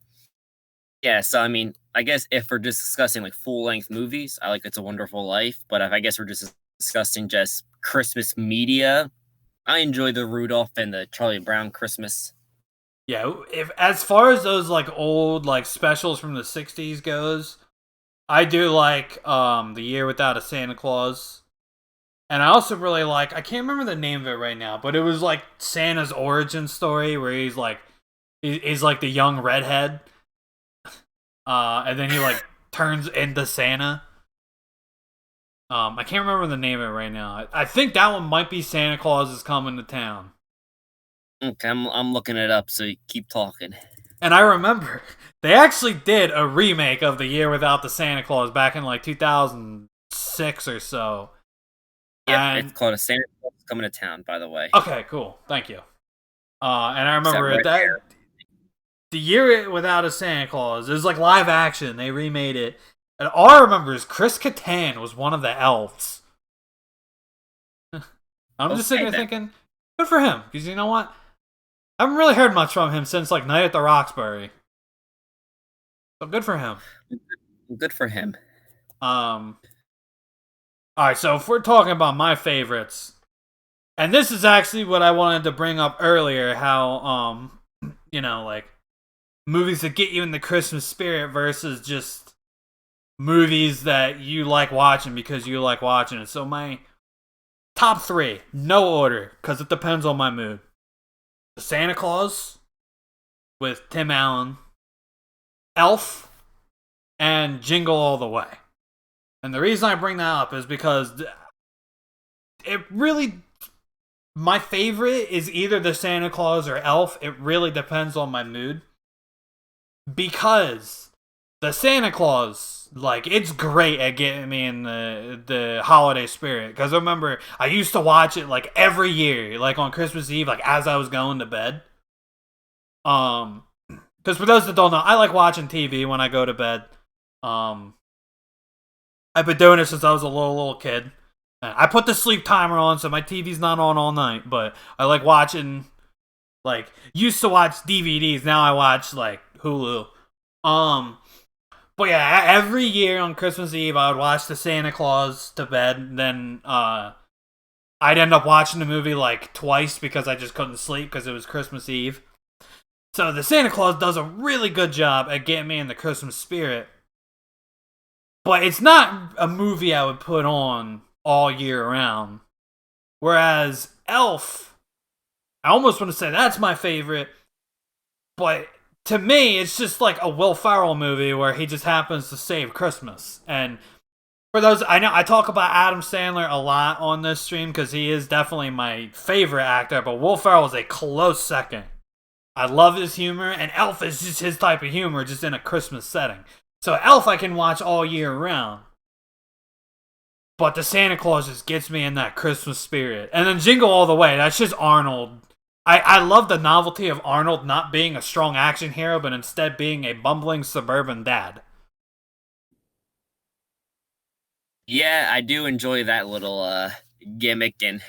yeah, so I mean, I guess if we're just discussing like full-length movies, I like It's a Wonderful Life, but if I guess we're just discussing just Christmas media, I enjoy the Rudolph and the Charlie Brown Christmas. Yeah, if as far as those like old like specials from the 60s goes, I do like The Year Without a Santa Claus. And I also really like, I can't remember the name of it right now, but it was like Santa's origin story where he's like the young redhead. And then he like turns into Santa. I can't remember the name of it right now. I think that one might be Santa Claus is Coming to Town. Okay, I'm looking it up, so you keep talking. And I remember they actually did a remake of The Year Without the Santa Claus back in like 2006 or so. Yeah, it's called A Santa Claus is Coming to Town, by the way. Okay, cool. Thank you. And I remember that The Year Without a Santa Claus is like live action. They remade it. And all I remember is Chris Kattan was one of the elves. I'm just sitting there thinking, good for him. Because you know what? I haven't really heard much from him since like Night at the Roxbury. So good for him. Good for him. Alright, so if we're talking about my favorites, and this is actually what I wanted to bring up earlier, how like movies that get you in the Christmas spirit versus just movies that you like watching because you like watching it. So my top 3, no order, because it depends on my mood. Santa Claus with Tim Allen, Elf, and Jingle All the Way. And the reason I bring that up is because it really, my favorite is either the Santa Claus or Elf. It really depends on my mood. Because the Santa Claus, like, it's great at getting me in the holiday spirit. Because I remember, I used to watch it, like, every year, like, on Christmas Eve, like, as I was going to bed. Because for those that don't know, I like watching TV when I go to bed. I've been doing it since I was a little kid. I put the sleep timer on, so my TV's not on all night. But I like watching, like, used to watch DVDs. Now I watch, like, Hulu. But yeah, every year on Christmas Eve, I would watch the Santa Claus to bed. Then, I'd end up watching the movie, like, twice because I just couldn't sleep because it was Christmas Eve. So the Santa Claus does a really good job at getting me in the Christmas spirit. But it's not a movie I would put on all year round. Whereas Elf, I almost want to say that's my favorite. But to me, it's just like a Will Ferrell movie where he just happens to save Christmas. And for those, I know I talk about Adam Sandler a lot on this stream because he is definitely my favorite actor, but Will Ferrell is a close second. I love his humor, and Elf is just his type of humor, just in a Christmas setting. So Elf I can watch all year round. But the Santa Claus just gets me in that Christmas spirit. And then Jingle All the Way, that's just Arnold. I love the novelty of Arnold not being a strong action hero, but instead being a bumbling suburban dad. Yeah, I do enjoy that little gimmick, and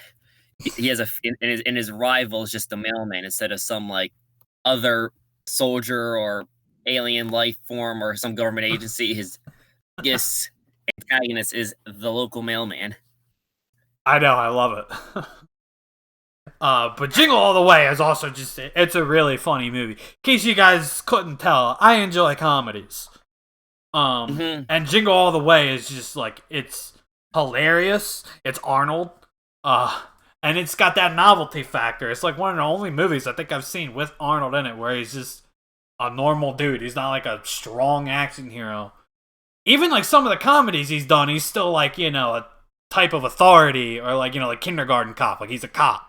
he has in his rival is just a mailman instead of some like other soldier or alien life form or some government agency. His biggest antagonist is the local mailman. I know, I love it. But Jingle All the Way is also just, it's a really funny movie. In case you guys couldn't tell, I enjoy comedies. And Jingle All the Way is just like, it's hilarious. It's Arnold. And it's got that novelty factor. It's like one of the only movies I think I've seen with Arnold in it where he's just a normal dude. He's not like a strong action hero. Even like some of the comedies he's done, he's still like, a type of authority, or like, like kindergarten cop. Like he's a cop.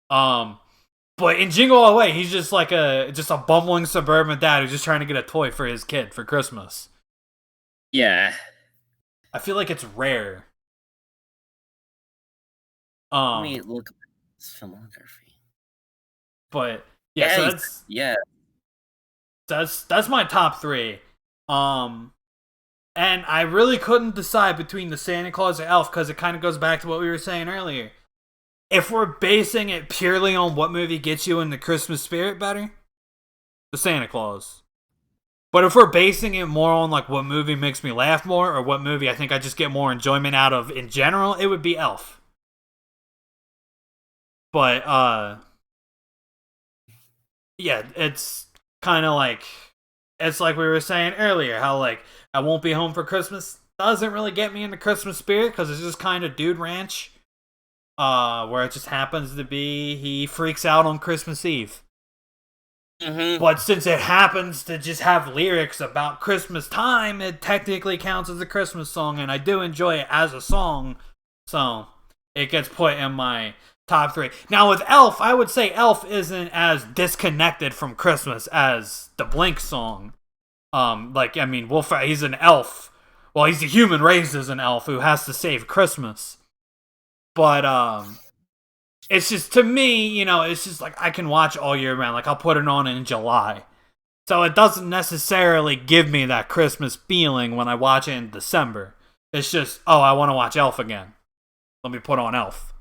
But in Jingle All the Way, he's just like a bumbling suburban dad who's just trying to get a toy for his kid for Christmas. Yeah. I feel like it's rare. Let me look at his filmography. But yeah, so that's my top 3. And I really couldn't decide between the Santa Claus or Elf because it kind of goes back to what we were saying earlier. If we're basing it purely on what movie gets you in the Christmas spirit better, the Santa Claus. But if we're basing it more on like what movie makes me laugh more or what movie I think I just get more enjoyment out of in general, it would be Elf. But yeah, it's kind of like, it's like we were saying earlier, how like I Won't Be Home for Christmas doesn't really get me in the Christmas spirit because it's just kind of Dude Ranch. Where it just happens to be he freaks out on Christmas Eve. But since it happens to just have lyrics about Christmas time, it technically counts as a Christmas song, and I do enjoy it as a song, so it gets put in my top 3. Now with Elf, I would say Elf isn't as disconnected from Christmas as the Blink song. He's an elf. Well, he's a human raised as an elf who has to save Christmas. But it's just, to me, it's just like I can watch all year round. Like I'll put it on in July. So it doesn't necessarily give me that Christmas feeling when I watch it in December. It's just, I want to watch Elf again. Let me put on Elf.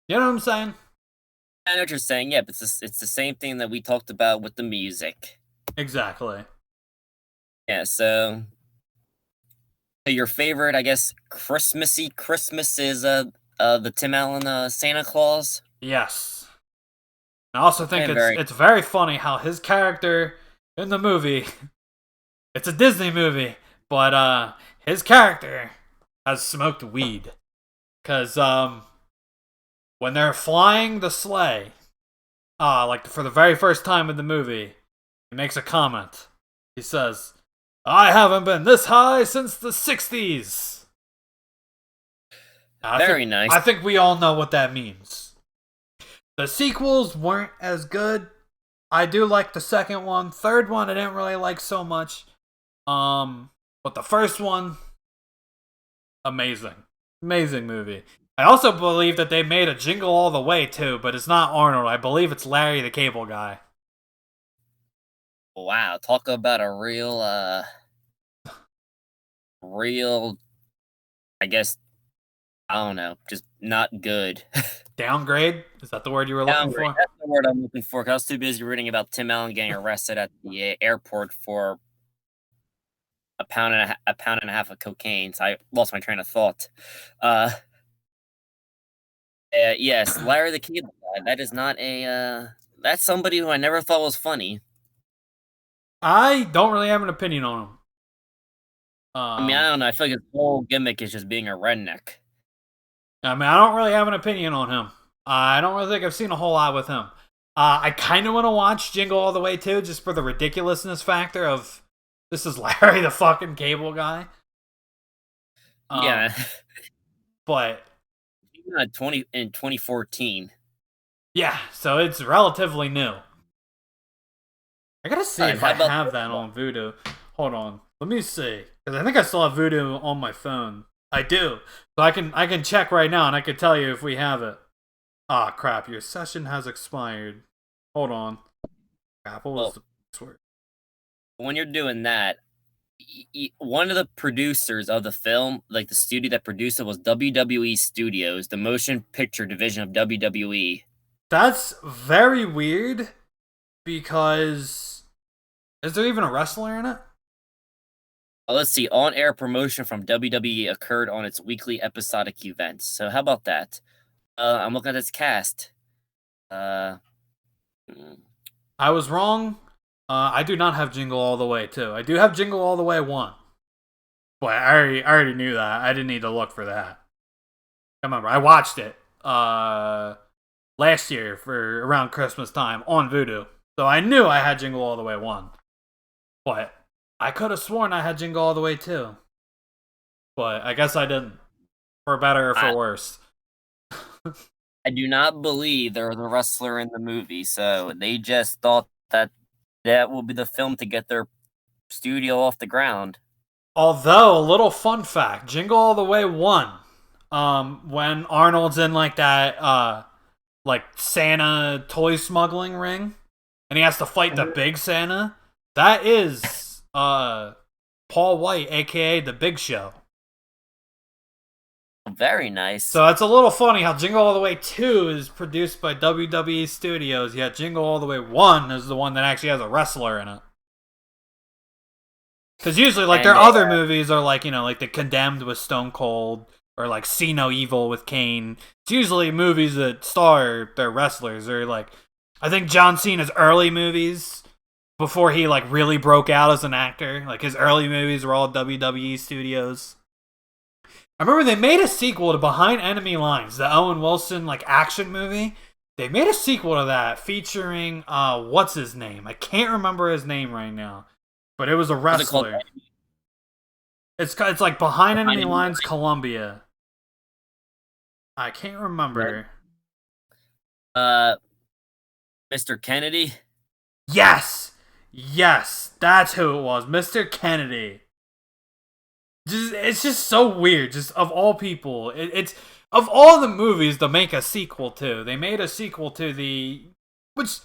You know what I'm saying? I know what you're saying, yeah, but it's the same thing that we talked about with the music. Exactly. Yeah, so your favorite, I guess, Christmassy Christmas is the Tim Allen Santa Claus? Yes. I also think it's very funny how his character in the movie, it's a Disney movie, but his character has smoked weed. Because when they're flying the sleigh, for the very first time in the movie, he makes a comment. He says, "I haven't been this high since the 60s." Very nice. I think we all know what that means. The sequels weren't as good. I do like the second one. Third one I didn't really like so much. But the first one, amazing. Amazing movie. I also believe that they made a Jingle All the Way too, but it's not Arnold. I believe it's Larry the Cable Guy. Wow, talk about a real, I guess, I don't know, just not good. Downgrade? Is that the word you were looking for? That's the word I'm looking for, because I was too busy reading about Tim Allen getting arrested at the airport for a pound and a half of cocaine, so I lost my train of thought. Yes, Larry the Cable Guy. That That's somebody who I never thought was funny. I don't really have an opinion on him. I mean, I don't know. I feel like his whole gimmick is just being a redneck. I mean, I don't really have an opinion on him. I don't really think I've seen a whole lot with him. I kind of want to watch Jingle All the Way too, just for the ridiculousness factor of this is Larry the fucking Cable Guy. Yeah, but even in 2014. Yeah, so it's relatively new. I gotta see if I have that on Vudu. Hold on, let me see, because I think I still have Vudu on my phone. I do, so I can check right now, and I can tell you if we have it. Ah, crap! Your session has expired. Hold on. Crap, what was the password? When you're doing that, one of the producers of the film, like the studio that produced it, was WWE Studios, the motion picture division of WWE. That's very weird, because is there even a wrestler in it? Let's see. On-air promotion from WWE occurred on its weekly episodic events. So how about that? I'm looking at this cast. I was wrong. I do not have Jingle All the Way 2. I do have Jingle All the Way 1. But I already knew that. I didn't need to look for that. I remember, I watched it last year for around Christmas time on Vudu. So I knew I had Jingle All the Way 1. But I could have sworn I had Jingle All the Way 2. But I guess I didn't. For better or for worse. I do not believe there was a wrestler in the movie, so they just thought that will be the film to get their studio off the ground. Although, a little fun fact, Jingle All the Way 1, when Arnold's in like that like Santa toy smuggling ring, and he has to fight the big Santa, that is Paul White, aka the Big Show. Very nice. So it's a little funny how Jingle All the Way 2 is produced by WWE Studios, yet Jingle All the Way 1 is the one that actually has a wrestler in it. Because usually, like, their other movies are like, you know, like The Condemned with Stone Cold, or like See No Evil with Kane. It's usually movies that star their wrestlers, or like, I think John Cena's early movies, before he like really broke out as an actor, like his early movies were all WWE Studios. I remember they made a sequel to Behind Enemy Lines, the Owen Wilson like action movie. They made a sequel to that featuring what's his name? I can't remember his name right now, but it was a wrestler. It's like Behind Enemy Lines Columbia. I can't remember. Mr. Kennedy? Yes, that's who it was, Mr. Kennedy. It's just so weird. Just of all people, it's of all the movies to make a sequel to. They made a sequel to which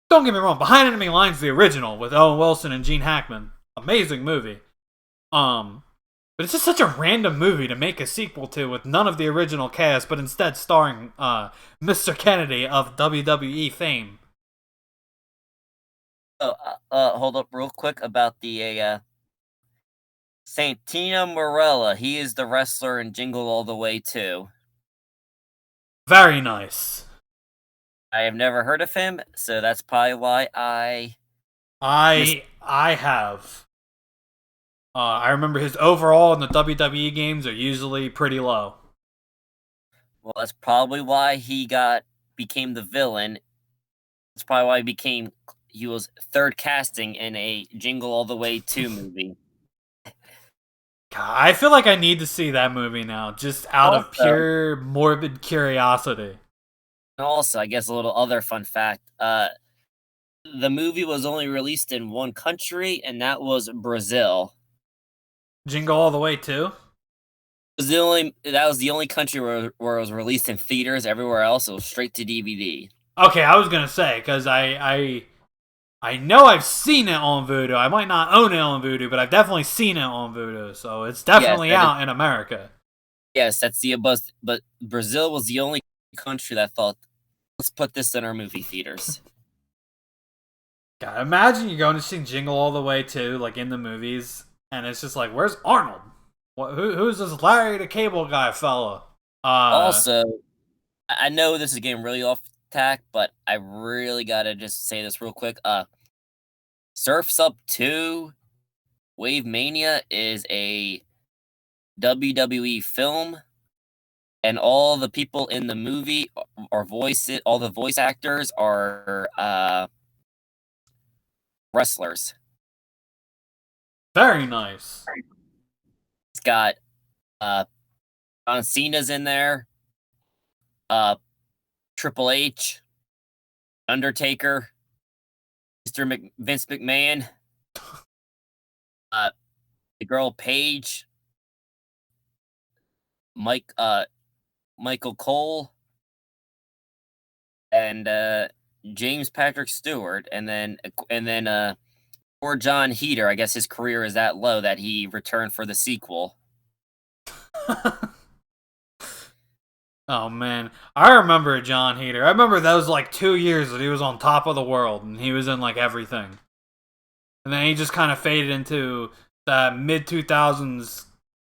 don't get me wrong, Behind Enemy Lines, the original with Owen Wilson and Gene Hackman, amazing movie. But it's just such a random movie to make a sequel to with none of the original cast, but instead starring Mr. Kennedy of WWE fame. Hold up real quick about the Santino Marella. He is the wrestler in Jingle All the Way 2. Very nice. I have never heard of him, so that's probably why I have. I remember his overall in the WWE games are usually pretty low. Well, that's probably why he became the villain. That's probably why he was third casting in a Jingle All the Way 2 movie. God, I feel like I need to see that movie now, just out of pure morbid curiosity. Also, I guess a little other fun fact, the movie was only released in one country, and that was Brazil. Jingle All the Way 2? That was the only country where it was released in theaters. Everywhere else, it was straight to DVD. Okay, I was gonna say, because I know I've seen it on Vudu. I might not own it on Vudu, but I've definitely seen it on Vudu, so it's definitely out in America. Yes, that's the buzz. But Brazil was the only country that thought, let's put this in our movie theaters. God, imagine you're going to see Jingle All the Way 2, like in the movies, and it's just like, where's Arnold? Who's this Larry the Cable Guy fella? Also, I know this is getting really off tack, but I really gotta just say this real quick. Surf's Up 2 Wave Mania is a WWE film, and all the people in the movie all the voice actors are wrestlers. Very nice. It's got John Cena's in there, Triple H, Undertaker, Vince McMahon, the girl Paige, Michael Cole, and James Patrick Stewart, and then poor John Heater. I guess his career is that low that he returned for the sequel. Oh man, I remember John Heater. I remember that was like 2 years that he was on top of the world and he was in like everything. And then he just kind of faded into the mid 2000s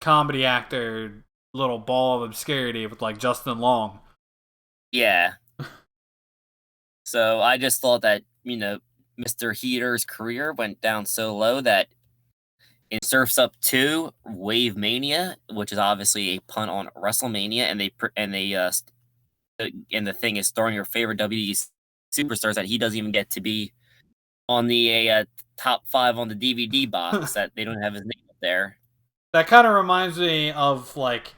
comedy actor little ball of obscurity with like Justin Long. Yeah. So I just thought that, Mr. Heater's career went down so low that in Surf's Up 2 Wave Mania, which is obviously a pun on WrestleMania, and the thing is starring your favorite WWE superstars, that he doesn't even get to be on the top 5 on the DVD box. That they don't have his name up there. That kind of reminds me of like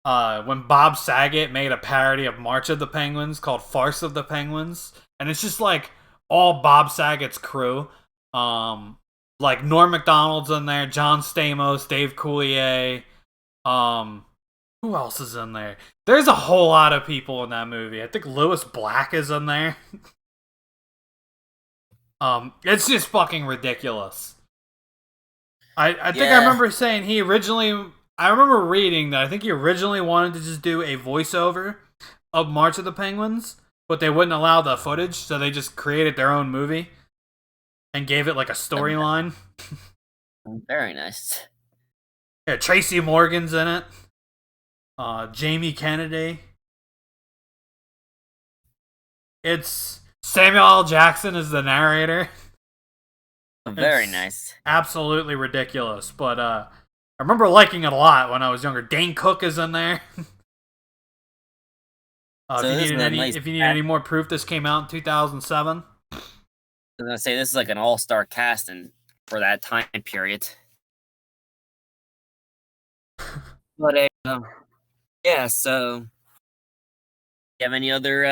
when Bob Saget made a parody of March of the Penguins called Farce of the Penguins, and it's just like all Bob Saget's crew. Like Norm Macdonald's in there, John Stamos, Dave Coulier. Who else is in there? There's a whole lot of people in that movie. I think Lewis Black is in there. It's just fucking ridiculous. I think I remember saying I remember reading that I think he originally wanted to just do a voiceover of March of the Penguins, but they wouldn't allow the footage, so they just created their own movie and gave it like a storyline. Very nice. Yeah, Tracy Morgan's in it. Jamie Kennedy. It's Samuel L. Jackson is the narrator. Very nice. Absolutely ridiculous, but I remember liking it a lot when I was younger. Dane Cook is in there. If you need any more proof, this came out in 2007. I was gonna say this is like an all-star casting for that time period. But yeah. So, you have any other?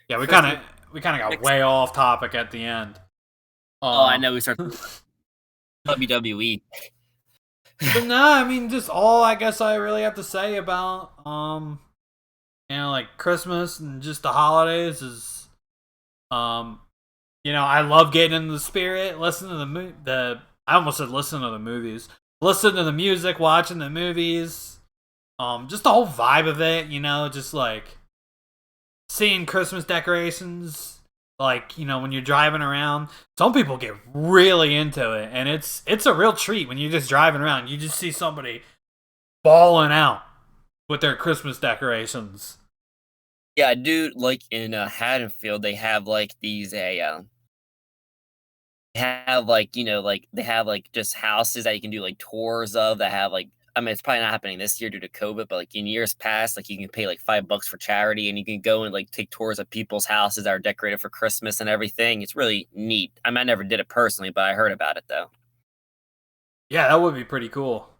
Yeah, we kind of got way off topic at the end. I know we started WWE. But no, I mean, just all I guess I really have to say about like Christmas and just the holidays is I love getting into the spirit, listening to I almost said listen to the movies. Listen to the music, watching the movies. Just the whole vibe of it, just like seeing Christmas decorations, like, when you're driving around. Some people get really into it, and it's a real treat when you're just driving around. You just see somebody balling out with their Christmas decorations. Yeah, dude, like in Haddonfield, they have like these they have like just houses that you can do like tours of that have like, I mean, it's probably not happening this year due to COVID, but like in years past, like you can pay like $5 for charity and you can go and like take tours of people's houses that are decorated for Christmas and everything. It's really neat. I mean, I never did it personally, but I heard about it though. Yeah, that would be pretty cool.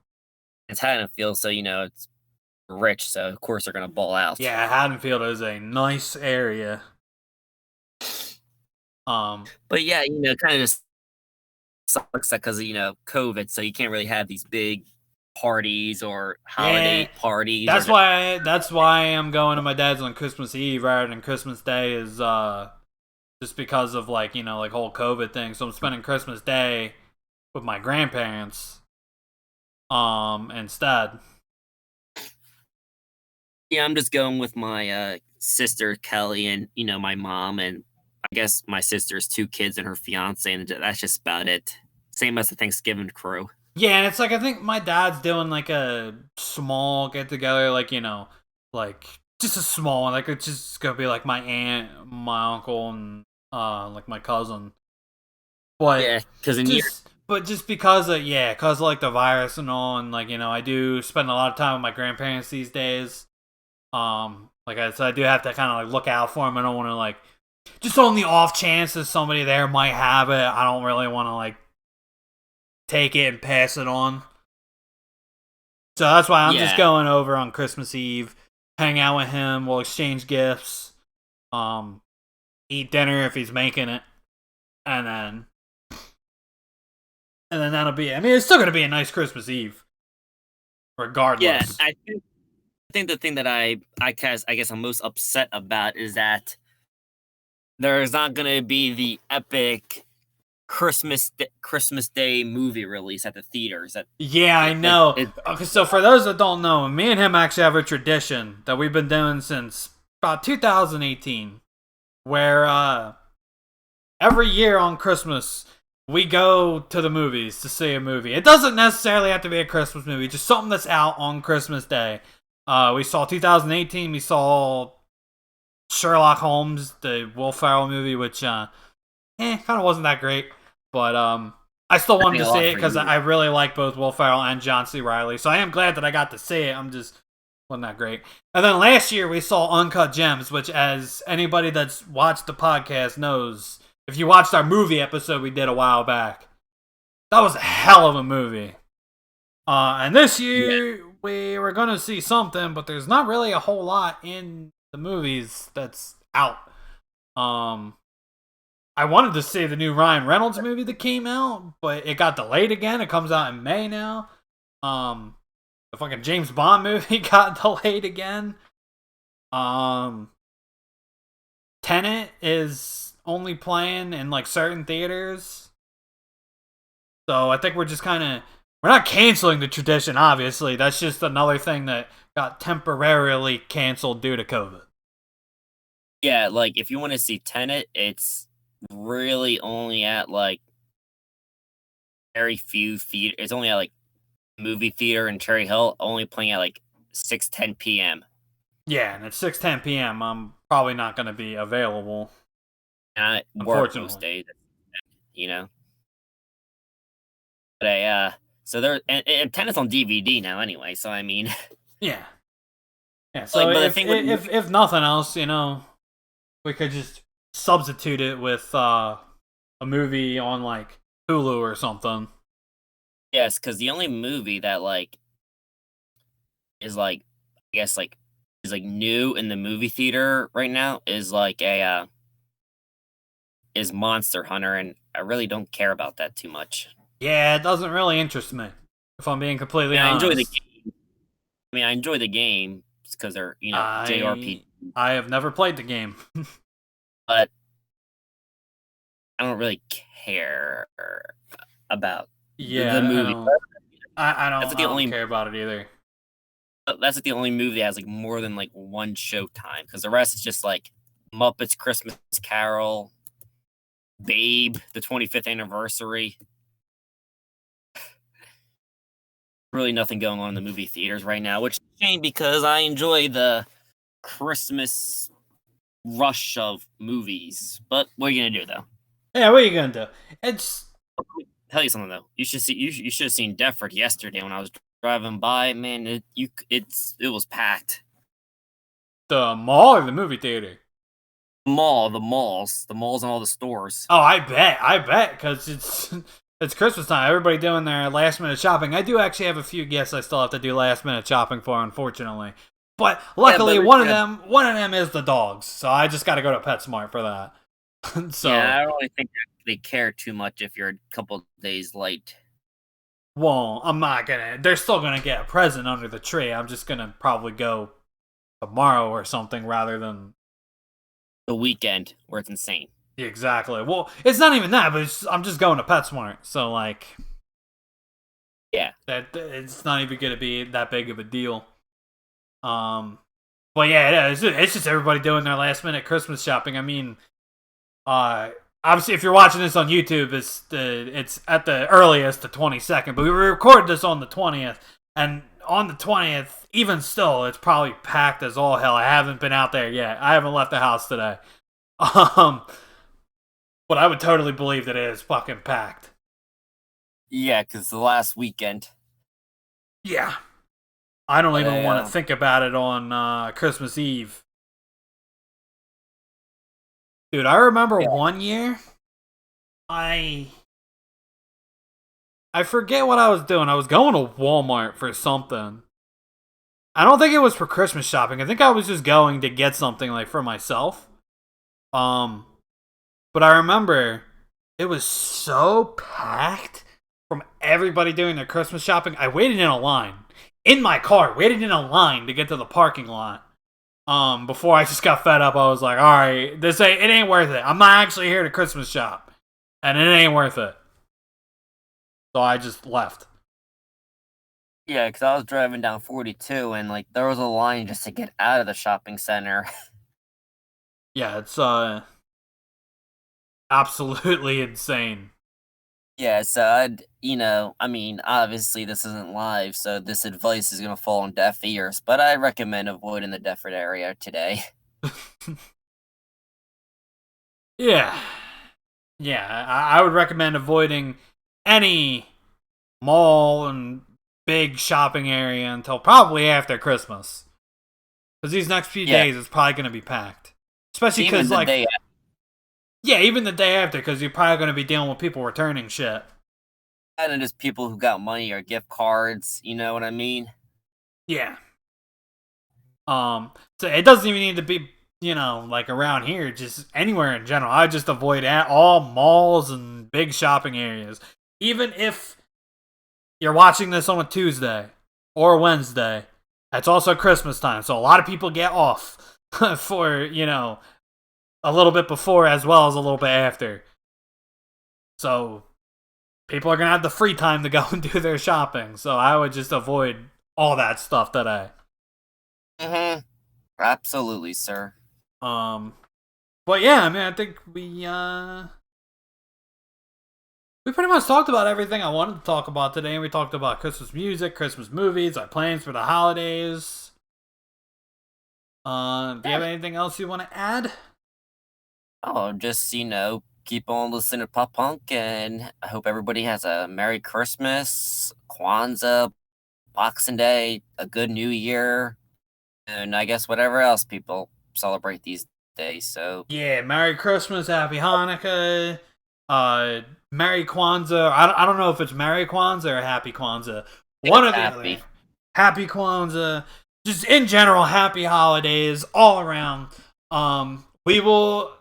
It's Haddonfield, so it's rich, so of course they're gonna ball out. Yeah, Haddonfield is a nice area. But yeah, kind of just sucks that because of COVID, so you can't really have these big parties or holiday parties. That's why I'm going to my dad's on Christmas Eve rather than Christmas Day, is just because of like whole COVID thing. So I'm spending Christmas Day with my grandparents instead. Yeah, I'm just going with my sister Kelly and my mom, and I guess my sister's 2 kids and her fiance, and that's just about it. Same as the Thanksgiving crew. Yeah, and it's like I think my dad's doing like a small get together, like like just a small one. Like it's just gonna be like my aunt, my uncle, and like my cousin. But Yeah, because just because because like the virus and all, and like I do spend a lot of time with my grandparents these days. Like I said, I do have to kind of like look out for them. I don't want to like just on the off chance that somebody there might have it. I don't really want to like take it and pass it on. So that's why I'm just going over on Christmas Eve, hang out with him, we'll exchange gifts, eat dinner if he's making it, and then that'll be it. I mean, it's still gonna be a nice Christmas Eve, regardless. Yeah, I think the thing that I guess I'm most upset about is that there's not gonna be the epic Christmas Day movie release at the theaters. I know. Okay, so for those that don't know, me and him actually have a tradition that we've been doing since about 2018, where every year on Christmas we go to the movies to see a movie. It doesn't necessarily have to be a Christmas movie, just something that's out on Christmas Day. We saw 2018. We saw Sherlock Holmes, the Will Ferrell movie, which kind of wasn't that great. But I still wanted to see it because I really like both Will Ferrell and John C. Reilly. So I am glad that I got to see it. Wasn't that great. And then last year we saw Uncut Gems, which, as anybody that's watched the podcast knows, if you watched our movie episode we did a while back, that was a hell of a movie. And this year we were going to see something, but there's not really a whole lot in the movies that's out. I wanted to see the new Ryan Reynolds movie that came out, but it got delayed again. It comes out in May now. The fucking James Bond movie got delayed again. Tenet is only playing in like certain theaters. So I think we're just we're not canceling the tradition, obviously. That's just another thing that got temporarily canceled due to COVID. Yeah, like if you want to see Tenet, it's really only at like very few theater. It's only at like movie theater in Cherry Hill, only playing at like 6:10 p.m. Yeah, and at 6:10 p.m. I'm probably not going to be available. And I work those days, But so there, and Tenet's on DVD now anyway. So I mean, yeah. So like, if nothing else, we could just substitute it with a movie on like Hulu or something. Yes, because the only movie that like is like I guess like is like new in the movie theater right now is like is Monster Hunter, and I really don't care about that too much. Yeah, it doesn't really interest me, if I'm being completely honest. I enjoy the game. I mean, I enjoy the game because they're JRPG. I have never played the game, but I don't really care about the movie. I don't care about it either. That's like the only movie that has like more than like one showtime, because the rest is just like Muppets Christmas Carol, Babe, the 25th anniversary. Really nothing going on in the movie theaters right now, which is a shame because I enjoy the Christmas rush of movies. But what are you gonna do though? Yeah, what are you gonna do? It's tell you something though. You should have seen Deptford yesterday when I was driving by. Man, it was packed. The mall or the movie theater? The malls, and all the stores. Oh, I bet, because it's Christmas time. Everybody doing their last minute shopping. I do actually have a few guests I still have to do last minute shopping for, unfortunately. But luckily, one of them is the dogs, so I just got to go to PetSmart for that. So yeah, I don't really think they care too much if you're a couple days late. Well, I'm not gonna. They're still gonna get a present under the tree. I'm just gonna probably go tomorrow or something rather than the weekend where it's insane. Exactly. Well, it's not even that, but I'm just going to PetSmart, so like, yeah, that it's not even gonna be that big of a deal. But yeah, it's just everybody doing their last minute Christmas shopping. I mean, obviously, if you're watching this on YouTube, it's at the earliest the 22nd, but we recorded this on the 20th, and on the 20th, even still, it's probably packed as all hell. I haven't been out there yet. I haven't left the house today. But I would totally believe that it is fucking packed. Yeah, because the last weekend. Yeah. I don't even want to think about it on Christmas Eve. Dude, I remember one year, I forget what I was doing. I was going to Walmart for something. I don't think it was for Christmas shopping. I think I was just going to get something like for myself. But I remember it was so packed from everybody doing their Christmas shopping. I waited in a line in my car, waited in a line to get to the parking lot. Before I just got fed up, I was like, all right, it ain't worth it. I'm not actually here to Christmas shop, and it ain't worth it. So I just left. Yeah, because I was driving down 42, and like there was a line just to get out of the shopping center. Yeah, it's absolutely insane. Yeah, so obviously this isn't live, so this advice is gonna fall on deaf ears, but I recommend avoiding the Deptford area today. Yeah. Yeah, I would recommend avoiding any mall and big shopping area until probably after Christmas. Because these next few days, it's probably going to be packed. Especially because, like, even the day after, because you're probably going to be dealing with people returning shit. And just people who got money or gift cards, you know what I mean? Yeah. So it doesn't even need to be, like around here, just anywhere in general. I just avoid all malls and big shopping areas. Even if you're watching this on a Tuesday or Wednesday, it's also Christmas time. So a lot of people get off for, a little bit before as well as a little bit after. So people are going to have the free time to go and do their shopping. So I would just avoid all that stuff today. Mm-hmm. Absolutely, sir. But yeah, I mean, I think we pretty much talked about everything I wanted to talk about today. We talked about Christmas music, Christmas movies, our plans for the holidays. Do you have anything else you want to add? Oh, just, keep on listening to pop punk, and I hope everybody has a Merry Christmas, Kwanzaa, Boxing Day, a good New Year, and I guess whatever else people celebrate these days. So yeah, Merry Christmas, Happy Hanukkah, Merry Kwanzaa. I don't know if it's Merry Kwanzaa or Happy Kwanzaa. One of the other. Happy Kwanzaa. Just in general, happy holidays all around. We will,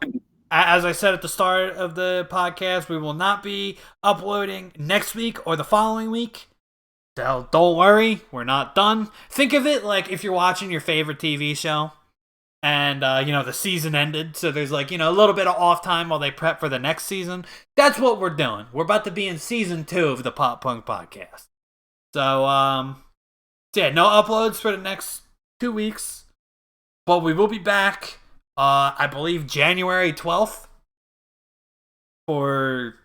as I said at the start of the podcast, we will not be uploading next week or the following week. So don't worry, we're not done. Think of it like if you're watching your favorite TV show and, the season ended. So there's a little bit of off time while they prep for the next season. That's what we're doing. We're about to be in season 2 of the Pop Punk Podcast. So, yeah, no uploads for the next 2 weeks. But we will be back, I believe, January 12th for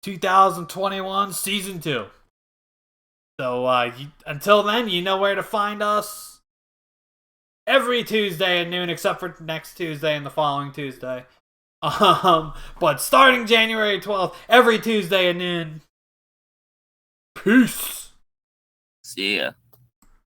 2021 season 2. So, until then, you know where to find us. Every Tuesday at noon, except for next Tuesday and the following Tuesday. But starting January 12th, every Tuesday at noon. Peace. see ya.